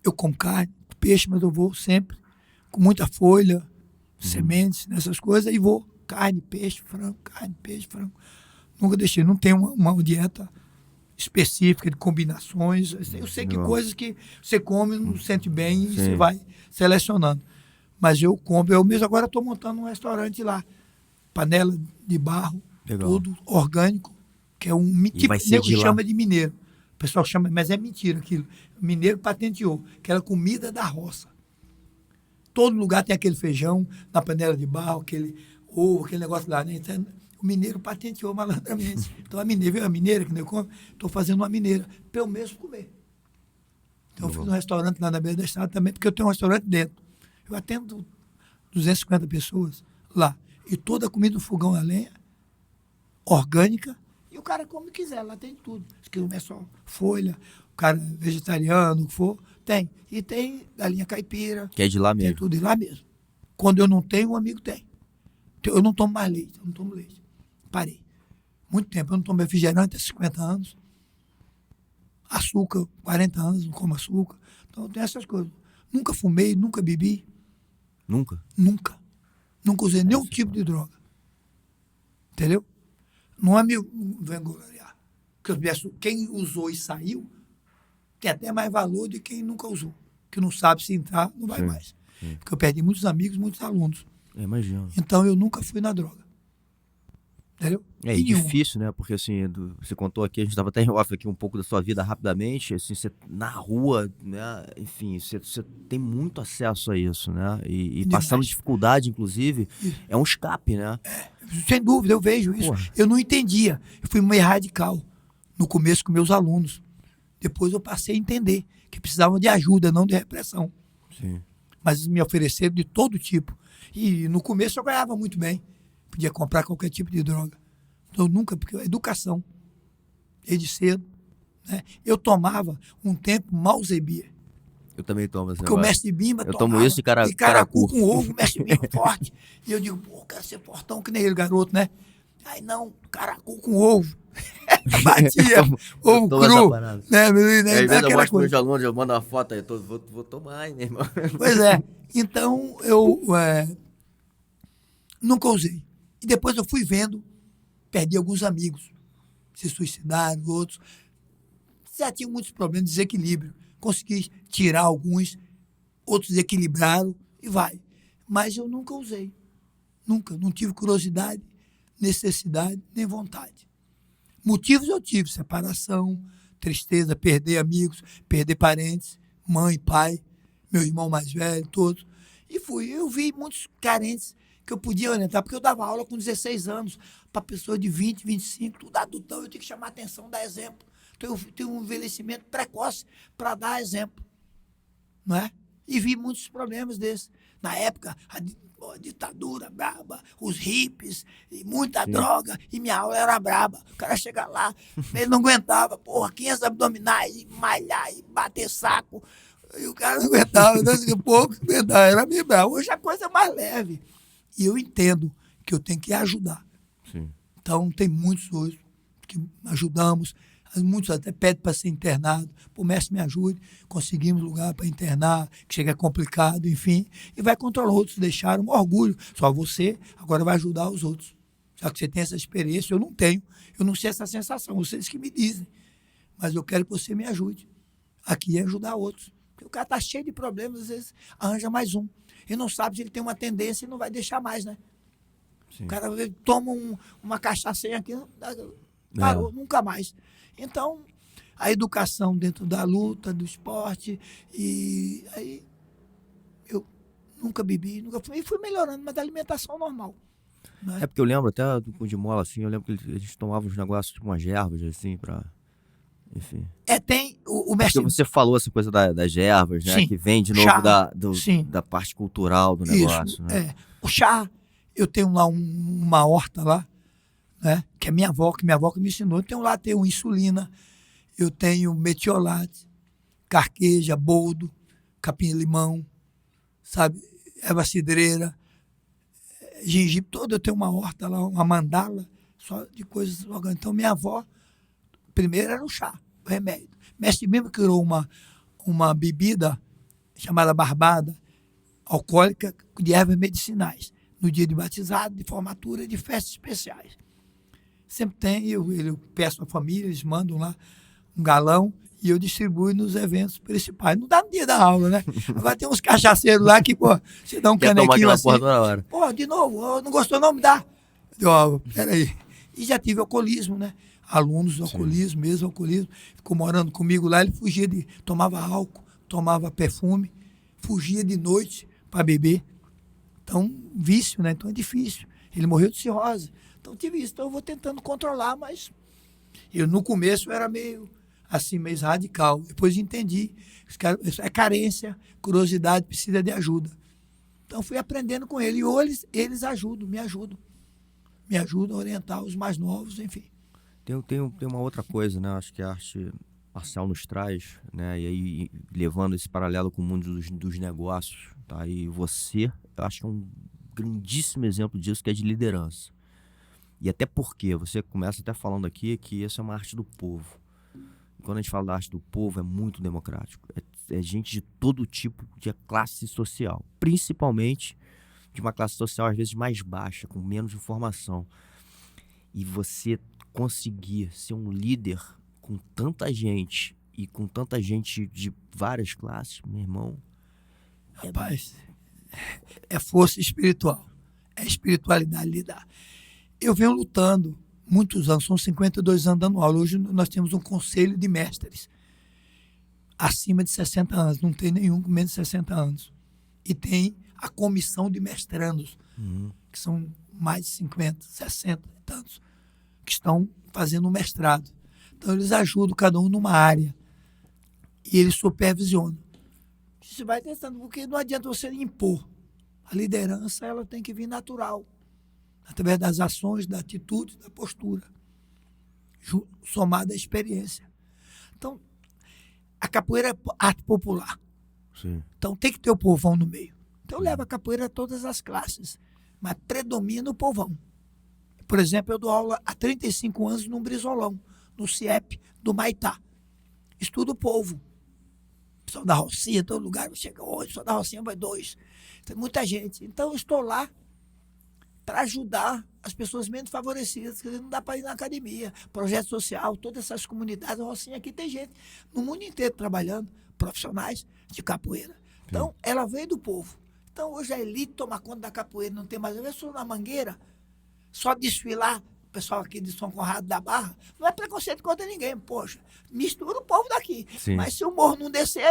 Eu como carne, peixe, mas eu vou sempre com muita folha, sementes, nessas coisas, e vou carne, peixe, frango, carne, peixe, frango. Nunca deixei, não tem uma dieta específica de combinações. Eu sei que Não. coisas que você come, não sente bem, e Sim. você vai selecionando. Mas eu como, eu mesmo agora estou montando um restaurante lá, panela de barro, Legal. tudo orgânico, que é um tipo vai que ser de lá. chama de mineiro. O pessoal chama, mas é mentira aquilo. Mineiro patenteou, aquela comida da roça. Todo lugar tem aquele feijão na panela de barro, aquele ovo, aquele negócio lá, né? Então, o mineiro patenteou malandramente. Então a mineira que eu como, estou fazendo uma mineira, para eu mesmo comer. Então eu fiz um restaurante lá na beira da estrada também, porque eu tenho um restaurante dentro. Eu atendo 250 pessoas lá. E toda a comida do fogão a lenha, orgânica, e o cara come o que quiser, lá tem tudo. Se quiser só folha, o cara vegetariano, o que for, tem. E tem galinha caipira, Que é de lá tem mesmo. tudo, e lá mesmo. Quando eu não tenho, um amigo tem. Eu não tomo mais leite, eu não tomo leite. Parei. Muito tempo, eu não tomo refrigerante há 50 anos. Açúcar, 40 anos, não como açúcar. Então tem essas coisas. Nunca fumei, nunca bebi, Nunca? nunca. Nunca usei nenhum tipo de droga. Entendeu? Não é me vangloriar. Quem usou e saiu tem até mais valor de quem nunca usou. Que não sabe se entrar, não vai Sim, mais. sim. Porque eu perdi muitos amigos, muitos alunos. Imagino. Então eu nunca fui na droga. Entendeu? É E e nenhuma. difícil, né? Porque assim, você contou aqui, a gente estava até em off aqui um pouco da sua vida rapidamente, assim, você na rua, né? Enfim, você tem muito acesso a isso, né? E Demais. passando dificuldade, inclusive, é um escape, né? Sem dúvida, eu vejo isso. Porra. Eu não entendia. Eu fui meio radical no começo com meus alunos. Depois eu passei a entender que precisavam de ajuda, não de repressão. Sim. Mas me ofereceram de todo tipo. E no começo eu ganhava muito bem. Podia comprar qualquer tipo de droga. Então nunca, porque educação. Desde cedo. Né? Eu tomava um tempo Malzebia. Eu também tomo esse Porque o negócio. mestre Bimba Eu tomava. tomo isso de caracu caracu. com ovo, mestre Bimba forte. E eu digo, pô, quero ser fortão que nem ele, garoto, né? Aí não, caracu com ovo. Batia, ovo tomo essa cru. parada. Né? Às vezes eu Aquela mostro coisa. meus alunos, eu mando uma foto aí, vou tomar, hein, meu irmão. Pois é. Então, eu nunca usei. E depois eu fui vendo, perdi alguns amigos. Se suicidaram, outros. Já tinham muitos problemas de desequilíbrio. Consegui tirar alguns, outros desequilibraram e vai. Mas eu nunca usei. Nunca. Não tive curiosidade, necessidade, nem vontade. Motivos eu tive. Separação, tristeza, perder amigos, perder parentes, mãe, pai, meu irmão mais velho, todos. E fui. Eu vi muitos carentes que eu podia orientar, porque eu dava aula com 16 anos para pessoas de 20, 25, tudo adultão, eu tinha que chamar atenção, dar exemplo. Então eu tenho um envelhecimento precoce para dar exemplo. Não é? E vi muitos problemas desses. Na época, a ditadura braba, os hippies, e muita droga, e minha aula era braba. O cara chega lá, ele não aguentava, 500 abdominais, e malhar, e bater saco. E o cara não aguentava, pouco aguentava, era meio bravo. Hoje a coisa é mais leve. E eu entendo que eu tenho que ajudar. Sim. Então, tem muitos hoje que ajudamos, muitos até pedem para ser internado. Pô, mestre, me ajude, conseguimos lugar para internar, que chega complicado, enfim. E vai controlar outros, deixaram um orgulho. Só você agora vai ajudar os outros. Já que você tem essa experiência, eu não tenho. Eu não sei essa sensação, vocês que me dizem. Mas eu quero que você me ajude. Aqui é ajudar outros. Porque o cara está cheio de problemas, às vezes arranja mais um. E não sabe se ele tem uma tendência e não vai deixar mais, né? Sim. O cara toma uma cachaçinha aqui, parou, nunca mais. Então, a educação dentro da luta, do esporte, e aí eu nunca bebi, nunca fui, e fui melhorando, mas da alimentação normal. né? É porque eu lembro até do Cu de Mola, assim, eu lembro que eles tomavam uns negócios, tipo umas ervas, assim, pra... Enfim. Tem o Porque mestre... você falou essa coisa das ervas, né? Sim. Que vem de Chá. novo Sim. da parte cultural do negócio, né? O chá, eu tenho lá uma horta lá, né? Que é minha avó que me ensinou. Tenho insulina, eu tenho metiolate, carqueja, boldo, capim-limão, sabe? Erva cidreira, gengibre, todo. Eu tenho uma horta lá, uma mandala, só de coisas orgânicas. Então, minha avó, primeiro era o chá, o remédio. Mestre Bimbo criou uma bebida chamada barbada, alcoólica, de ervas medicinais, no dia de batizado, de formatura, de festas especiais. Sempre tem, eu peço à família, eles mandam lá um galão e eu distribuo nos eventos principais. Não dá no dia da aula, né? Agora tem uns cachaceiros lá que, pô, você dá um Quer tomar canequinho aquela assim. porra toda hora. Pô, de novo, não gostou não, me dá. Ó, peraí. E já tive alcoolismo, né? Alunos do alcoolismo, mesmo alcoolismo. Ficou morando comigo lá, ele tomava álcool, tomava perfume, fugia de noite para beber. Então, vício, né? Então é difícil. Ele morreu de cirrose. Então tive isso. Então eu vou tentando controlar, mas no começo eu era meio assim, meio radical. Depois entendi. Isso é carência, curiosidade, precisa de ajuda. Então fui aprendendo com ele. E hoje eles ajudam, me ajudam. Me ajudam a orientar os mais novos, enfim. Tem uma outra coisa, né? Acho que a arte marcial nos traz, né? E aí, levando esse paralelo com o mundo dos negócios, tá? E você, eu acho que é um grandíssimo exemplo disso, que é de liderança. E até porque você começa até falando aqui que essa é uma arte do povo. E quando a gente fala da arte do povo, é muito democrático. É gente de todo tipo de classe social, principalmente de uma classe social às vezes mais baixa, com menos informação. E você conseguir ser um líder com tanta gente e com tanta gente de várias classes, meu irmão. Rapaz, é força espiritual. É espiritualidade lidar. Eu venho lutando muitos anos, são 52 anos dando aula. Hoje nós temos um conselho de mestres acima de 60 anos, não tem nenhum com menos de 60 anos. E tem a comissão de mestrandos, que são mais de 50, 60 e tantos, que estão fazendo um mestrado. Então eles ajudam cada um numa área e eles supervisionam. Você vai testando, porque não adianta você impor. A liderança ela tem que vir natural, através das ações, da atitude, da postura, somada à experiência. Então, a capoeira é arte popular. Sim. Então tem que ter o povão no meio. Então eu levo a capoeira a todas as classes, mas predomina o povão. Por exemplo, eu dou aula há 35 anos num brisolão, no CIEP do Maitá. Estudo o povo. Pessoal da Rocinha, todo lugar chega hoje, pessoal da Rocinha vai 2. Tem muita gente. Então eu estou lá para ajudar as pessoas menos favorecidas, que não dá para ir na academia, projeto social, todas essas comunidades. A Rocinha aqui tem gente no mundo inteiro trabalhando, profissionais de capoeira. Então, ela veio do povo. Então, hoje a elite toma conta da capoeira, não tem mais. Eu sou na Mangueira, só desfilar, o pessoal aqui de São Conrado da Barra, não é preconceito contra ninguém, poxa, mistura o povo daqui. Sim. Mas se o morro não descer,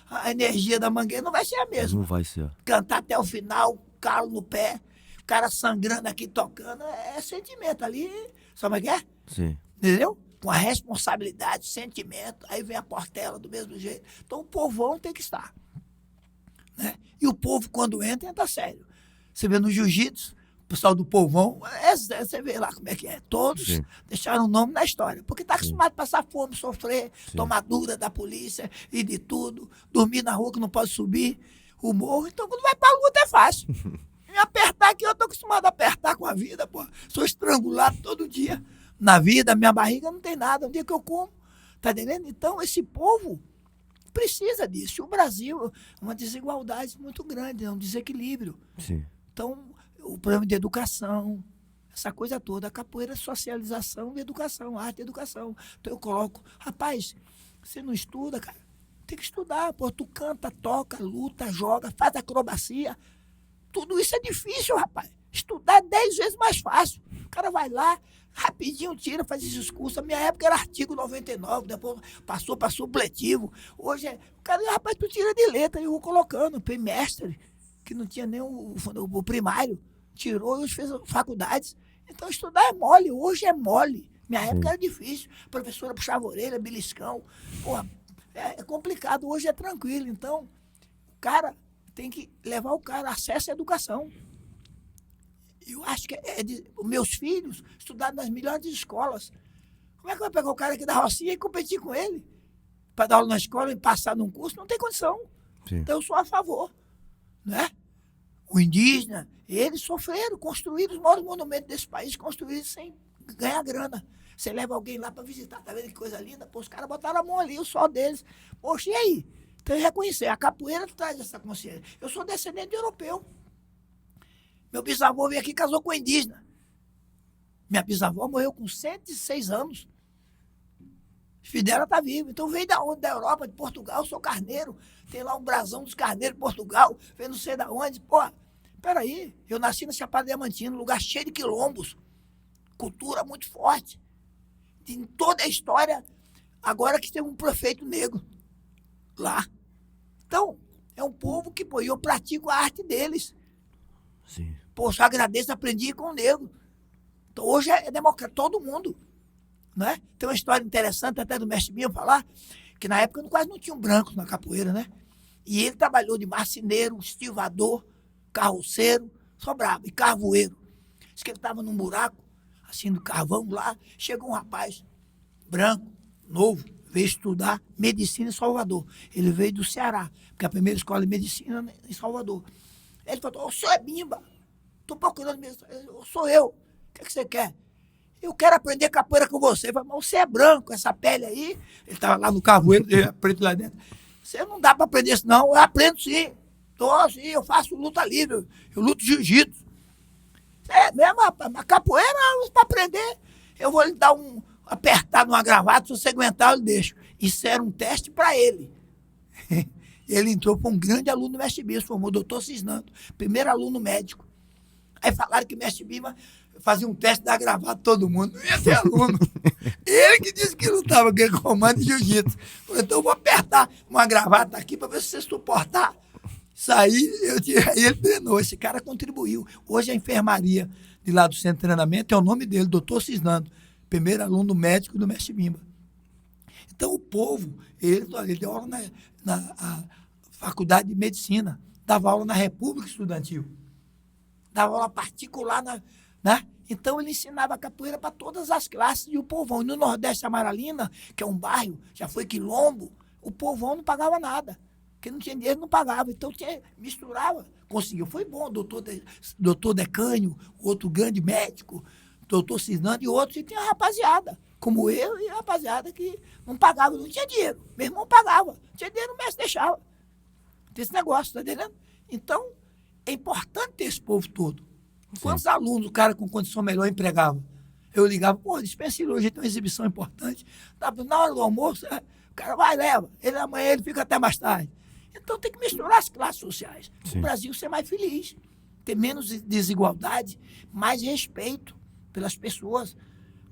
a energia da Mangueira não vai ser a mesma. Não vai ser. Cantar até o final, calo no pé, o cara sangrando aqui, tocando, é sentimento ali, sabe o que é? Sim. Entendeu? Com a responsabilidade, sentimento, aí vem a portela do mesmo jeito. Então o povão tem que estar. Né? E o povo, quando entra sério. Você vê no jiu-jitsu, o pessoal do povão, você vê lá como é que é. Todos Sim. deixaram o nome na história, porque está acostumado a passar fome, sofrer, tomar dura da polícia e de tudo, dormir na rua que não pode subir, o morro. Então quando vai para a luta é fácil. Me apertar aqui, eu estou acostumado a apertar com a vida, pô. Sou estrangulado todo dia. Na vida, minha barriga não tem nada, um dia que eu como. Tá entendendo? Então, esse povo precisa disso. O Brasil é uma desigualdade muito grande, é um desequilíbrio. Sim. Então, o problema de educação, essa coisa toda, a capoeira é socialização e educação, arte e educação. Então, eu coloco, rapaz, você não estuda, cara? Tem que estudar, pô. Tu canta, toca, luta, joga, faz acrobacia. Tudo isso é difícil, rapaz. Estudar é 10 vezes mais fácil. O cara vai lá, rapidinho tira, faz esses cursos. Na minha época era artigo 99, depois passou para supletivo. Hoje o cara, rapaz, tu tira de letra, eu vou colocando, mestre, que não tinha nem o primário. tirou e hoje fez faculdades. Então, estudar é mole, hoje é mole. Minha época era difícil. A professora puxava a orelha, beliscão. Porra, é complicado, hoje é tranquilo. Então, o cara tem que levar o cara acesso à educação. Eu acho que os meus filhos estudaram nas melhores escolas. Como é que vai pegar o cara aqui da Rocinha e competir com ele? Para dar aula na escola e passar num curso? Não tem condição. Sim. Então, eu sou a favor. Né? O indígena, eles sofreram, construíram os maiores monumentos desse país, construídos sem ganhar grana. Você leva alguém lá para visitar, tá vendo que coisa linda? Pô, os caras botaram a mão ali, o sol deles. Poxa, e aí? Então, reconhecer, a capoeira traz essa consciência. Eu sou descendente de europeu. Meu bisavô veio aqui e casou com indígena. Minha bisavó morreu com 106 anos. O filho dela está vivo. Então veio da onde? Da Europa, de Portugal, eu sou carneiro. Tem lá um brasão dos carneiros de Portugal. Veio não sei da onde. Pô, peraí. Eu nasci na Chapada Diamantina, um lugar cheio de quilombos. Cultura muito forte. Em toda a história, agora que tem um prefeito negro lá. Então, é um povo que, pô, eu pratico a arte deles. Sim. Poxa, eu agradeço, aprendi com o negro. Então, hoje é democrático, todo mundo. Né? Tem uma história interessante até do mestre Binho falar, que na época quase não tinham brancos na capoeira, né? E ele trabalhou de marceneiro, estivador, carroceiro, só brabo, e carvoeiro. Diz que ele estava num buraco, assim, do carvão lá, chegou um rapaz branco, novo, veio estudar medicina em Salvador. Ele veio do Ceará, porque a primeira escola de medicina em Salvador. Ele falou, o senhor é Bimba, estou procurando mesmo, sou eu, o que você quer? Eu quero aprender capoeira com você. Eu falei, mas você é branco, essa pele aí. Ele estava lá no carvoeiro, preto lá dentro. Você não dá para aprender isso, não. Eu aprendo sim. Sim, eu faço luta livre, eu luto jiu-jitsu. É mesmo, a capoeira, para aprender, eu vou lhe dar apertar numa gravata, se você aguentar, eu deixo. Isso era um teste para ele. Ele entrou para um grande aluno do mestre Bima, formou o doutor Cisnando, primeiro aluno médico. Aí falaram que o mestre Bima fazia um teste da gravata todo mundo. Não ia ter aluno. Ele que disse que lutava com o comando de jiu-jitsu. Então eu vou apertar uma gravata aqui para ver se você suportar. Isso aí, aí ele treinou. Esse cara contribuiu. Hoje a enfermaria de lá do centro de treinamento é o nome dele, doutor Cisnando, primeiro aluno médico do mestre Bimba. Então o povo, ele deu aula na faculdade de medicina, dava aula na República Estudantil, dava aula particular né? Então ele ensinava a capoeira para todas as classes e o povão. E no Nordeste Amaralina, que é um bairro, já foi quilombo, o povão não pagava nada. Quem não tinha dinheiro não pagava. Então misturava, conseguiu. Foi bom, doutor Decânio, outro grande médico, doutor Cisnando e outros. E tinha rapaziada, como eu e a rapaziada que não pagava, não tinha dinheiro. Meu irmão pagava, não tinha dinheiro, o mestre deixava. Tem esse negócio, tá entendendo? Então, é importante ter esse povo todo. Quantos alunos o cara com condição melhor empregava? Eu ligava, pô, dispensa ele hoje, tem uma exibição importante. Na hora do almoço, o cara vai e leva. Ele amanhã ele fica até mais tarde. Então tem que misturar as classes sociais. O Brasil ser mais feliz, ter menos desigualdade, mais respeito pelas pessoas.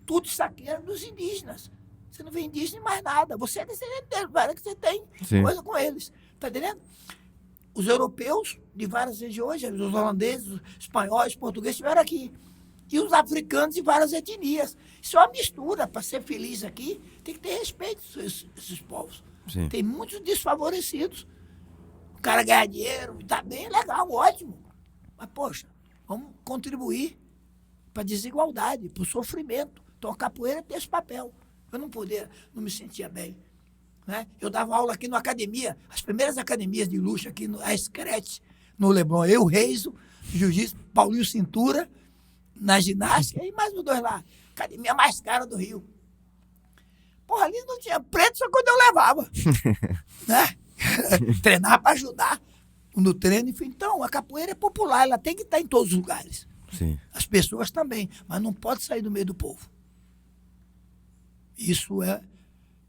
Tudo isso aqui é dos indígenas. Você não vê indígena em mais nada. Você é descendente deles, parece que você tem coisa com eles. Tá entendendo? Os europeus de várias regiões, os holandeses, os espanhóis, os portugueses estiveram aqui. E os africanos de várias etnias. Isso é uma mistura. Para ser feliz aqui, tem que ter respeito a esses povos. Sim. Tem muitos desfavorecidos. O cara ganhar dinheiro, está bem, legal, ótimo. Mas, poxa, vamos contribuir para a desigualdade, para o sofrimento. Então, a capoeira tem esse papel. Eu não me sentia bem. Né? Eu dava aula aqui na academia, as primeiras academias de luxo aqui, a Scratch, no Leblon, eu, Reiso, jiu-jitsu, Paulinho Cintura, na ginástica, e mais os dois lá. Academia mais cara do Rio. Porra, ali não tinha preto, só quando eu levava. Né? Treinar para ajudar no treino, enfim. Então, a capoeira é popular, ela tem que estar em todos os lugares. Sim. As pessoas também, mas não pode sair do meio do povo.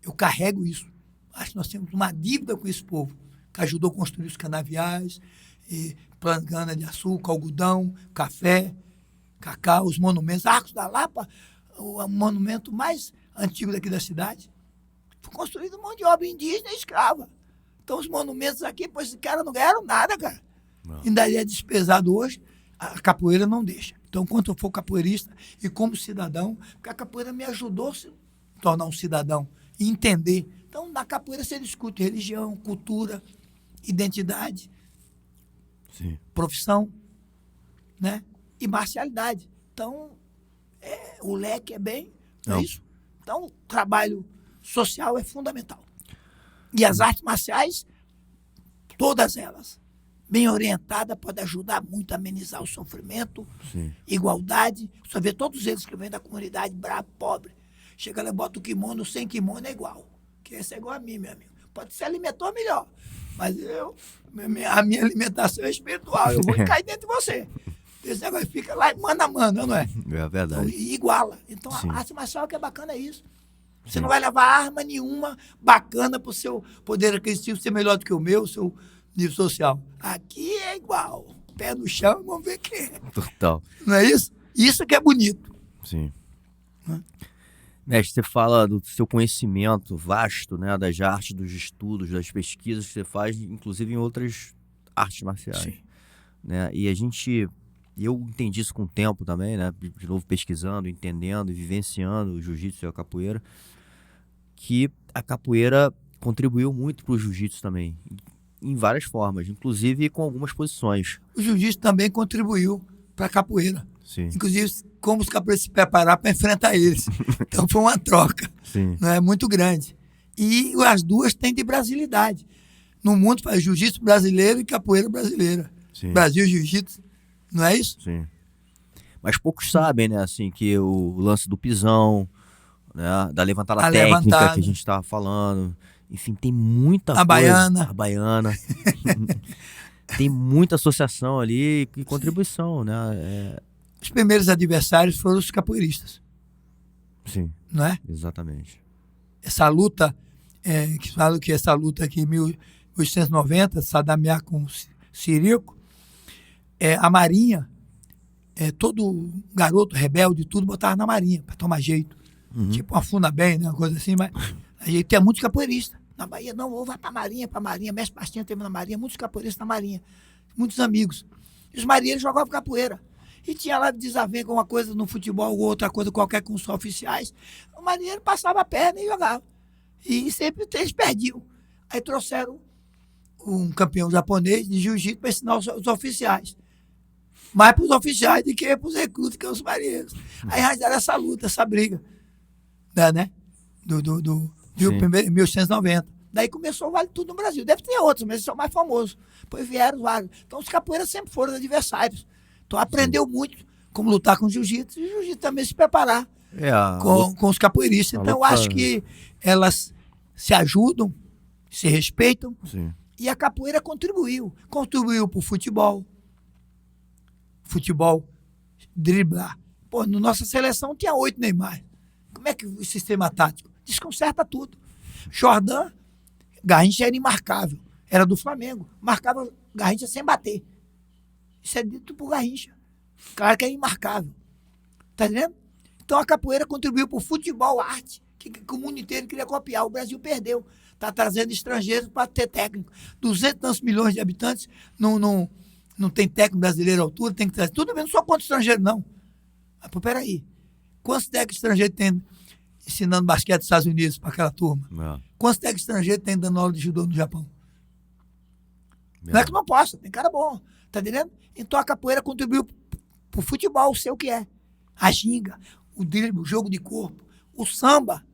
Eu carrego isso. Acho que nós temos uma dívida com esse povo, que ajudou a construir os canaviais, plantando de açúcar, algodão, café, cacau, os monumentos. Arcos da Lapa, o monumento mais antigo daqui da cidade, foi construído mão de obra indígena e escrava. Então os monumentos aqui, pois esses caras não ganharam nada, cara. Não. Ainda é despesado hoje. A capoeira não deixa. Então, quando eu for capoeirista e como cidadão, porque a capoeira me ajudou a se tornar um cidadão e entender. Então, na capoeira você discute religião, cultura, identidade, Sim. profissão, né? E marcialidade. Então, o leque é bem... Não é isso? Então, o trabalho social é fundamental. E as artes marciais, todas elas, bem orientada, pode ajudar muito a amenizar o sofrimento, Sim. igualdade. Você vê todos eles que vêm da comunidade brava, pobre. Chega lá e bota o kimono, sem kimono é igual. Que esse é igual a mim, meu amigo. Pode ser alimentou melhor, mas a minha alimentação é espiritual. Eu vou cair dentro de você. Esse negócio fica lá mano a mano, não é? É verdade. Então, iguala. Então, Sim. a arte marcial que é bacana é isso. Você não vai levar arma nenhuma bacana para o seu poder aquisitivo ser melhor do que o meu, o seu nível social. Aqui é igual. Pé no chão, vamos ver quem é. Total. Não é isso? Isso que é bonito. Sim. Hã? Mestre, você fala do seu conhecimento vasto, né, das artes, dos estudos, das pesquisas que você faz, inclusive em outras artes marciais. Sim. Né? E eu entendi isso com o tempo também, né, de novo pesquisando, entendendo e vivenciando o jiu-jitsu e a capoeira, que a capoeira contribuiu muito para o jiu-jitsu também, em várias formas, inclusive com algumas posições. O jiu-jitsu também contribuiu para a capoeira. Sim. Inclusive, como os capoeiristas se prepararam para enfrentar eles. Então, foi uma troca, Sim. não é, muito grande. E as duas têm de brasilidade. No mundo faz jiu-jitsu brasileiro e capoeira brasileira. Sim. Brasil jiu-jitsu, não é isso? Sim. Mas poucos sabem, né, assim, que o lance do pisão, né, da levantada A técnica levantada. que a gente estava falando, enfim, tem muita coisa. Baiana. A baiana. Tem muita associação ali e contribuição, né? Os primeiros adversários foram os capoeiristas, Sim, não é? exatamente. Essa luta, que falam que essa luta aqui em 1890, Sadamiá com Cirico, a Marinha, todo garoto rebelde, tudo botava na Marinha, para tomar jeito. Tipo uma Funabem, né, uma coisa assim, mas a gente tem muito capoeirista. Na Bahia, não, vai para a Marinha, Mestre Pastinha teve na Marinha, muitos capoeiristas na Marinha, muitos amigos. E os marinheiros jogavam capoeira. E tinha lá desavença com uma coisa no futebol ou outra coisa qualquer com os oficiais. O marinheiro passava a perna e jogava. E sempre eles perdiam. Aí trouxeram um campeão japonês de jiu-jitsu para ensinar os oficiais. Mais para os oficiais do que para os recrutas, que são os marinheiros. Aí arranjaram essa luta, essa briga. Né? Primeiro, em 1890. Daí começou o Vale Tudo no Brasil. Deve ter outros, mas eles são mais famosos. Depois vieram vários. Então os capoeiras sempre foram adversários. Então aprendeu muito como lutar com jiu-jitsu e o jiu-jitsu também se preparar com os capoeiristas. Então eu acho que elas se ajudam, se respeitam. Sim. E a capoeira contribuiu. Contribuiu para o futebol. Futebol, driblar. Pô, na nossa seleção tinha 8 Neymar. Como é que o sistema tático? Desconcerta tudo. Jordan, Garrincha era imarcável. Era do Flamengo. Marcava Garrincha sem bater. Isso é dito por Garrincha. Claro que é imarcável. Tá entendendo? Então a capoeira contribuiu para o futebol, arte, que o mundo inteiro queria copiar. O Brasil perdeu. Está trazendo estrangeiros para ter técnico. 200 milhões de habitantes, não tem técnico brasileiro à altura, tem que trazer. Tudo bem, não sou contra estrangeiro, não. Mas, pô, peraí. Quantos técnicos estrangeiros tem ensinando basquete nos Estados Unidos para aquela turma? Quantos técnicos estrangeiros tem dando aula de judô no Japão? Não é que não possa, tem cara bom. Tá entendendo? Então a capoeira contribuiu para o futebol, sei o que é. A ginga, o drible, o jogo de corpo, o samba,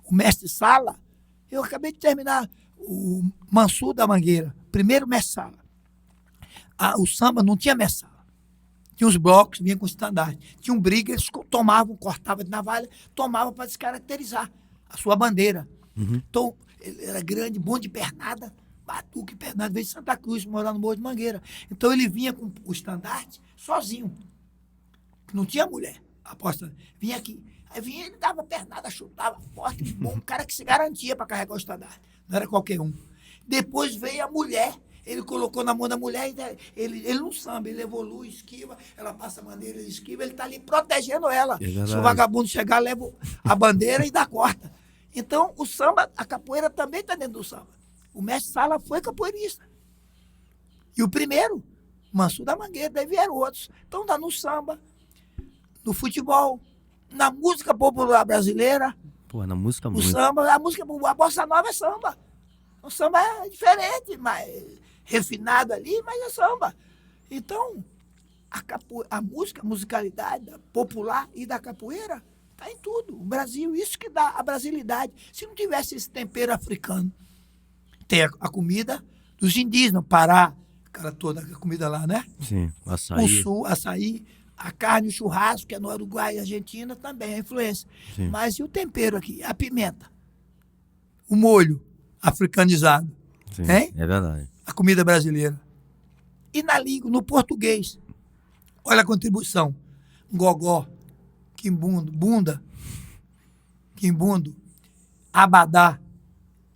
o mestre Sala. Eu acabei de terminar o Mansur da Mangueira, primeiro mestre Sala. O samba não tinha mestre Sala. Tinha os blocos, vinha com estandarte. Tinha um briga, eles tomavam, cortavam de navalha, tomavam para descaracterizar a sua bandeira. Então, ele era grande, bom de pernada, batuque, pernada, veio de Santa Cruz, morar no Morro de Mangueira. Então, ele vinha com o estandarte sozinho. Não tinha mulher. Aposta, vinha aqui. Aí vinha, ele dava pernada, chutava forte, bom, um cara que se garantia para carregar o estandarte. Não era qualquer um. Depois veio a mulher. Ele colocou na mão da mulher, ele não samba, ele evolui, esquiva, ela passa a bandeira, ele esquiva, ele está ali protegendo ela. Se o vagabundo chegar, leva a bandeira e dá corta. Então, o samba, a capoeira também está dentro do samba. O mestre Sala foi capoeirista. E o primeiro, Mansur da Mangueira, daí vieram outros. Então tá no samba, no futebol, na música popular brasileira, Pô, na música o muito. samba, a bossa nova é samba. O samba é diferente, mais refinado ali, mas é samba. Então, a música, a musicalidade popular e da capoeira está em tudo. O Brasil, isso que dá a brasilidade. Se não tivesse esse tempero africano, tem a comida dos indígenas, Pará, aquela toda a comida lá, né? Sim, O açaí. sul, açaí, a carne, o churrasco, que é no Uruguai e Argentina, também é influência. Sim. Mas e o tempero aqui? A pimenta, o molho africanizado, Sim, hein? é verdade. A comida brasileira. E na língua, no português, olha a contribuição. Gogó, quimbundo, bunda, quimbundo, abadá,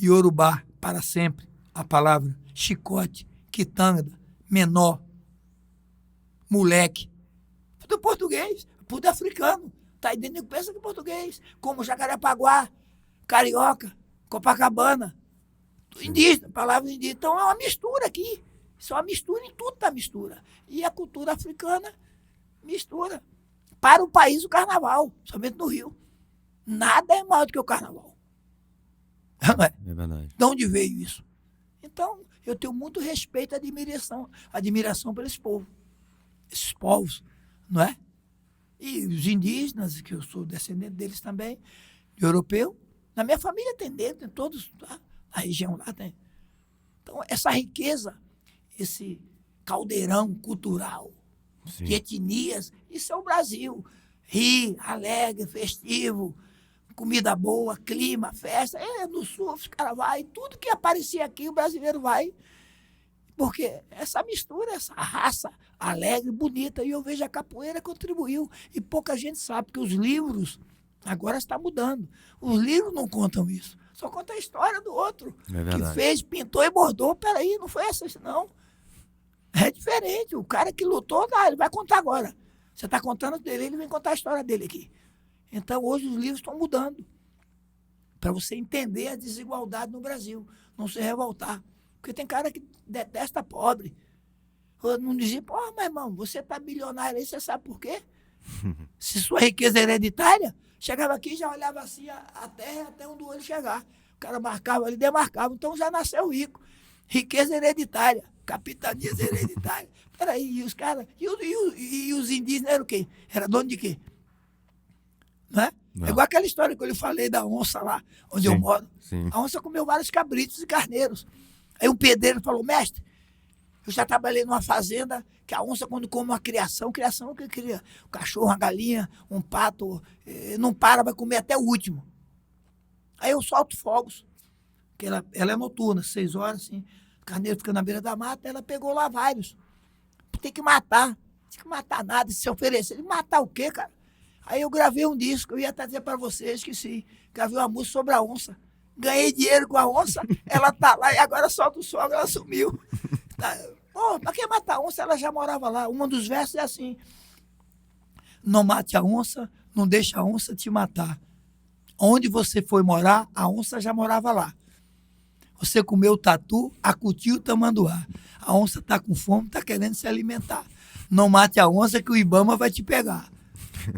iorubá, para sempre, a palavra, chicote, quitanda, menor, moleque. Tudo português, tudo africano. Tá entendendo? Pensa que é português. Como Jacarepaguá, Carioca, Copacabana, indígena, palavra indígena. Então é uma mistura aqui. Isso é uma mistura, em tudo tá mistura. E a cultura africana mistura. Para o país o carnaval, somente no Rio. Nada é maior do que o carnaval. Não é? É verdade. De onde veio isso? Então, eu tenho muito respeito e admiração por esse povo. Esses povos, não é? E os indígenas, que eu sou descendente deles também, europeu. Na minha família tem negro, tem todos, tá? Na região lá tem. Então, essa riqueza, esse caldeirão cultural, Sim. de etnias, isso é o Brasil. Rir, alegre, festivo, comida boa, clima, festa. No sul, os caras vão, tudo que aparecer aqui, o brasileiro vai. Porque essa mistura, essa raça alegre, bonita, e eu vejo a capoeira contribuiu. E pouca gente sabe, porque os livros agora está mudando. Os livros não contam isso. Só conta a história do outro. É verdade. Que fez, pintou e bordou. Peraí, não foi essa, não. É diferente. O cara que lutou, ele vai contar agora. Você está contando dele, ele vem contar a história dele aqui. Então, hoje os livros estão mudando. Para você entender a desigualdade no Brasil. Não se revoltar. Porque tem cara que detesta pobre. Não dizia, pô, meu irmão, você está bilionário aí, você sabe por quê? Se sua riqueza é hereditária, chegava aqui e já olhava assim a terra até onde o olho chegar. O cara marcava, ele demarcava. Então já nasceu rico. Riqueza hereditária, capitanias hereditárias. Peraí, e os caras. E os indígenas eram o quê? Era dono de quê? Não é? Não. É igual aquela história que eu lhe falei da onça lá, onde eu moro. Sim. A onça comeu vários cabritos e carneiros. Aí um pedreiro falou, mestre, eu já trabalhei numa fazenda que a onça, quando come uma criação que cria um cachorro, uma galinha, um pato, não para, vai comer até o último. Aí eu solto fogos, que ela é noturna, 6 horas, assim, o carneiro fica na beira da mata, ela pegou lá vários. Tem que matar nada, se oferecer. Ele matar o quê, cara? Aí eu gravei um disco, eu ia trazer para vocês, esqueci. Gravei uma música sobre a onça. Ganhei dinheiro com a onça, ela tá lá e agora solta o sol, ela sumiu. Tá. Pô, pra que matar a onça? Ela já morava lá. Um dos versos é assim: não mate a onça, não deixe a onça te matar. Onde você foi morar, a onça já morava lá. Você comeu o tatu, acutiu o tamanduá. A onça tá com fome, tá querendo se alimentar. Não mate a onça que o Ibama vai te pegar.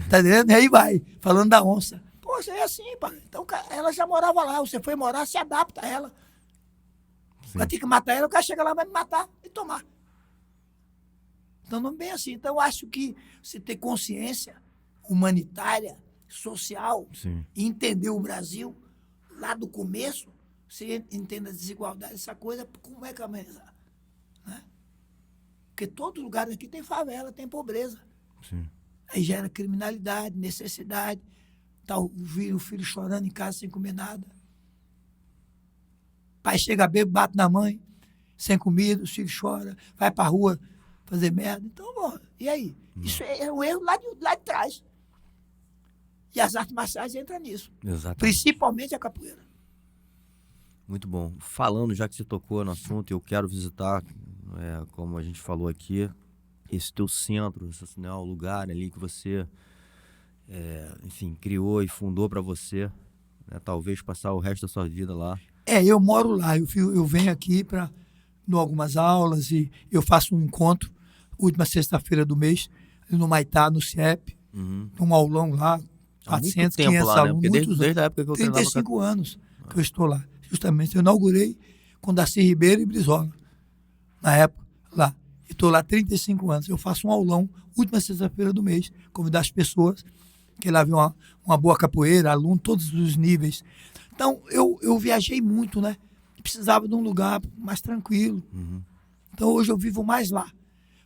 Tá entendendo? E aí vai, falando da onça. Poxa, é assim, pai. Então ela já morava lá. Você foi morar, se adapta a ela. Vai ter que matar ela, o cara chega lá, vai me matar e tomar. Então não é bem assim. Então eu acho que você ter consciência humanitária, social, Sim. e entender o Brasil lá do começo, você entende a desigualdade, essa coisa, como é que amenizar? Né? Porque todo lugar aqui tem favela, tem pobreza. Sim. Aí gera criminalidade, necessidade. Tá o filho chorando em casa sem comer nada. Pai chega bêbado, bate na mãe, sem comida, os filhos choram, vai pra rua fazer merda. Então, bom, e aí? Isso é um erro lá de trás. E as artes marciais entram nisso. Exatamente. Principalmente a capoeira. Muito bom. Falando, já que você tocou no assunto, eu quero visitar, como a gente falou aqui, esse teu centro, esse, né, o lugar ali que você, enfim, criou e fundou para você, né, talvez passar o resto da sua vida lá. Eu moro lá, eu venho aqui para dou algumas aulas e eu faço um encontro última sexta-feira do mês, no Maitá, no CIEP, num aulão lá, Há muito 400, tempo 500 lá, né? alunos. Porque muitos desde a época que eu treinava 35 anos que eu estou lá. Justamente, eu inaugurei com Darcy Ribeiro e Brizola, na época, lá. E estou lá há 35 anos. Eu faço um aulão, última sexta-feira do mês, convidar as pessoas, que lá vem uma boa capoeira, aluno, todos os níveis. Então, eu viajei muito, né? Precisava de um lugar mais tranquilo. Então, hoje eu vivo mais lá.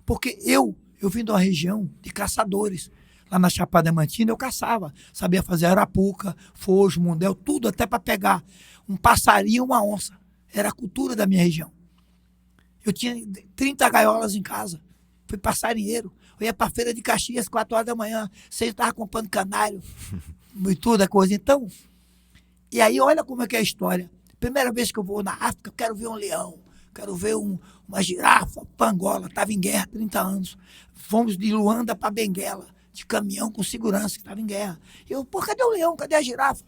Porque eu vim de uma região de caçadores. Lá na Chapada Diamantina eu caçava. Sabia fazer arapuca, fojo, mundel, tudo até para pegar um passarinho, uma onça. Era a cultura da minha região. Eu tinha 30 gaiolas em casa. Fui passarinheiro. Eu ia para a feira de Caxias, 4 horas da manhã. 6 eu estava comprando canário e tudo, a coisa. Então, e aí olha como é que é a história. Primeira vez que eu vou na África, eu quero ver um leão. Quero ver uma girafa, pangola. Estava em guerra há 30 anos. Fomos de Luanda para Benguela, de caminhão com segurança, que estava em guerra. Eu, cadê o leão? Cadê a girafa?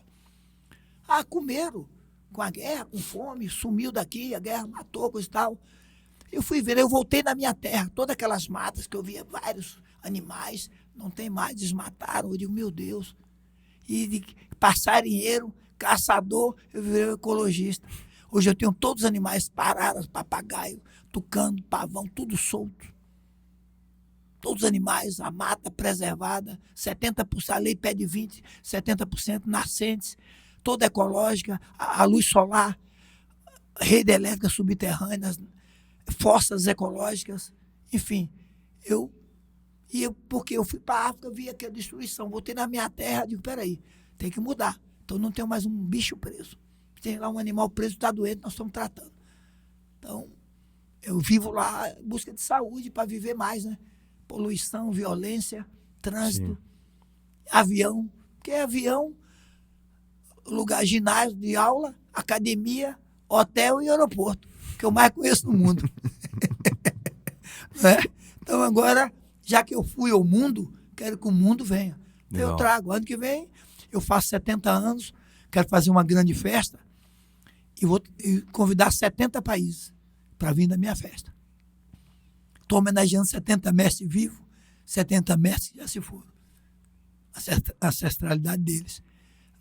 Ah, comeram com a guerra, com fome, sumiu daqui, a guerra matou, coisa e tal. Eu fui ver, eu voltei na minha terra, todas aquelas matas que eu via, vários animais, não tem mais, desmataram. Eu digo, meu Deus. E de passarinheiro, caçador, eu virei um ecologista. Hoje eu tenho todos os animais parados, papagaio, tucano, pavão, tudo solto. Todos os animais, a mata preservada, 70%, a lei pede 20%, 70% nascentes, toda ecológica, a luz solar, rede elétrica subterrânea, forças ecológicas, enfim. Porque eu fui para a África, vi aquela destruição, voltei na minha terra, digo, peraí, tem que mudar. Então não tenho mais um bicho preso. Tem lá um animal preso, está doente, nós estamos tratando. Então, eu vivo lá em busca de saúde para viver mais, né? Poluição, violência, trânsito, avião. Porque avião, lugar, ginásio de aula, academia, hotel e aeroporto, que eu mais conheço no mundo. Né? Então agora, já que eu fui ao mundo, quero que o mundo venha. Então, eu trago. Ano que vem, eu faço 70 anos, quero fazer uma grande festa e vou convidar 70 países para vir na minha festa. Estou homenageando 70 mestres vivos, 70 mestres que já se foram. A ancestralidade deles.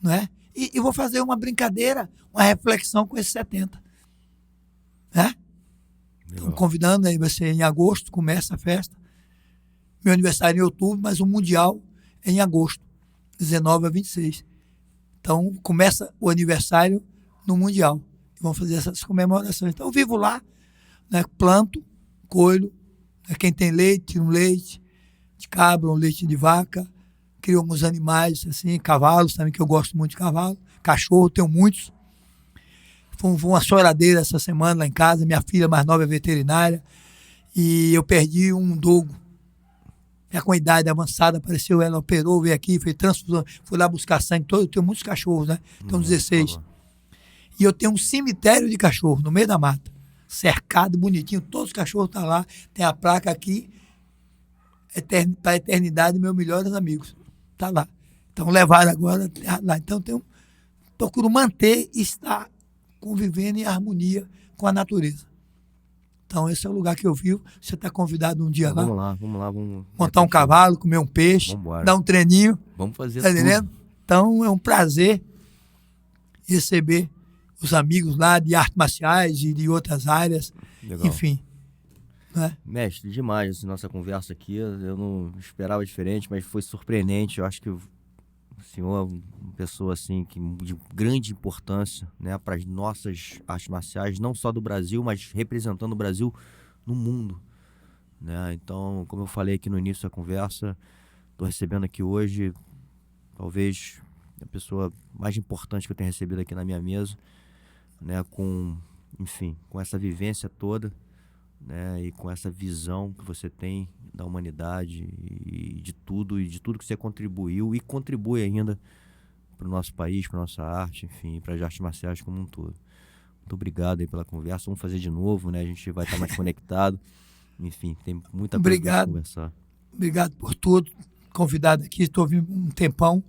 Não é? E vou fazer uma brincadeira, uma reflexão com esses 70. Né? Estou convidando, aí vai ser em agosto, começa a festa. Meu aniversário é em outubro, mas o Mundial é em agosto, 19 a 26. Então, começa o aniversário no Mundial. E vão fazer essas comemorações. Então, eu vivo lá, né, planto, colho, né, quem tem leite, tira um leite de cabra, um leite de vaca, crio alguns animais, assim, cavalos também, que eu gosto muito de cavalo, cachorro, tenho muitos. Foi uma choradeira essa semana lá em casa, minha filha mais nova é veterinária, e eu perdi um dogo. Já com idade avançada, apareceu, ela operou, veio aqui, fez transfusão, fui lá buscar sangue todo. Eu tenho muitos cachorros, né? Tenho 16. E eu tenho um cemitério de cachorro no meio da mata, cercado, bonitinho, todos os cachorros estão lá. Tem a placa aqui, para a eternidade, meus melhores amigos. Está lá. Então levaram agora lá. Então procuro manter e estar convivendo em harmonia com a natureza. Então, esse é o lugar que eu vivo. Você está convidado um dia lá. Vamos lá. Vamos montar um cavalo, comer um peixe, dar um treininho. Vamos fazer tá entendendo? Então, é um prazer receber os amigos lá de artes marciais e de outras áreas. Legal. Enfim. Né? Mestre, demais essa nossa conversa aqui. Eu não esperava diferente, mas foi surpreendente. Eu acho que o senhor é uma pessoa assim, de grande importância, né, para as nossas artes marciais, não só do Brasil, mas representando o Brasil no mundo. Né? Então, como eu falei aqui no início da conversa, estou recebendo aqui hoje, talvez, a pessoa mais importante que eu tenho recebido aqui na minha mesa, né, com essa vivência toda, né, e com essa visão que você tem da humanidade e de tudo que você contribuiu e contribui ainda para o nosso país, para a nossa arte, enfim, para as artes marciais como um todo. Muito obrigado aí pela conversa. Vamos fazer de novo, né? A gente vai estar mais conectado. Enfim, tem muita coisa para conversar. Obrigado por tudo. Convidado aqui, estou vindo um tempão.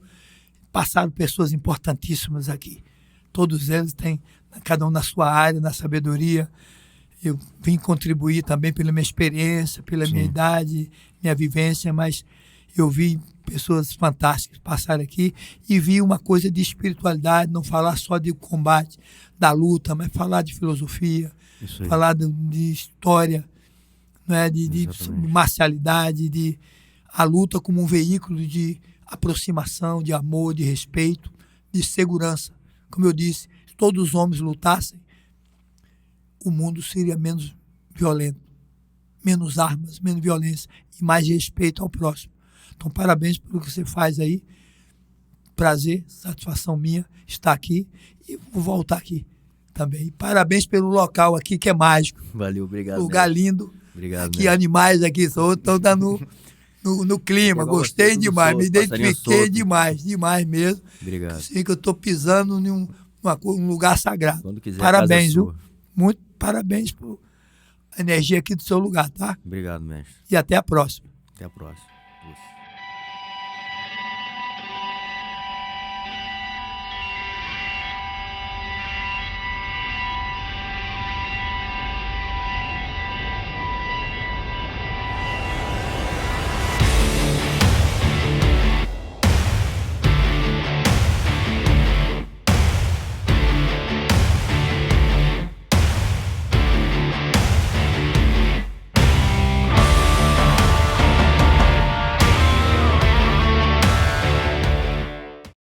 Passaram pessoas importantíssimas aqui. Todos eles têm, cada um na sua área, na sabedoria. Eu vim contribuir também pela minha experiência, pela minha idade, minha vivência, mas eu vi pessoas fantásticas passarem aqui e vi uma coisa de espiritualidade, não falar só de combate, da luta, mas falar de filosofia, falar de história, né, de marcialidade, de a luta como um veículo de aproximação, de amor, de respeito, de segurança. Como eu disse, se todos os homens lutassem, o mundo seria menos violento, menos armas, menos violência e mais respeito ao próximo. Então, parabéns pelo que você faz aí. Prazer, satisfação minha estar aqui e vou voltar aqui também. E parabéns pelo local aqui, que é mágico. Valeu, obrigado. Lugar lindo. Obrigado. Aqui, animais aqui, estão no clima. Gostei demais, me identifiquei demais mesmo. Obrigado. Sei que eu estou pisando em um lugar sagrado. Quando quiser, parabéns, viu? Muito parabéns por a energia aqui do seu lugar, tá? Obrigado, mestre. E até a próxima. Até a próxima.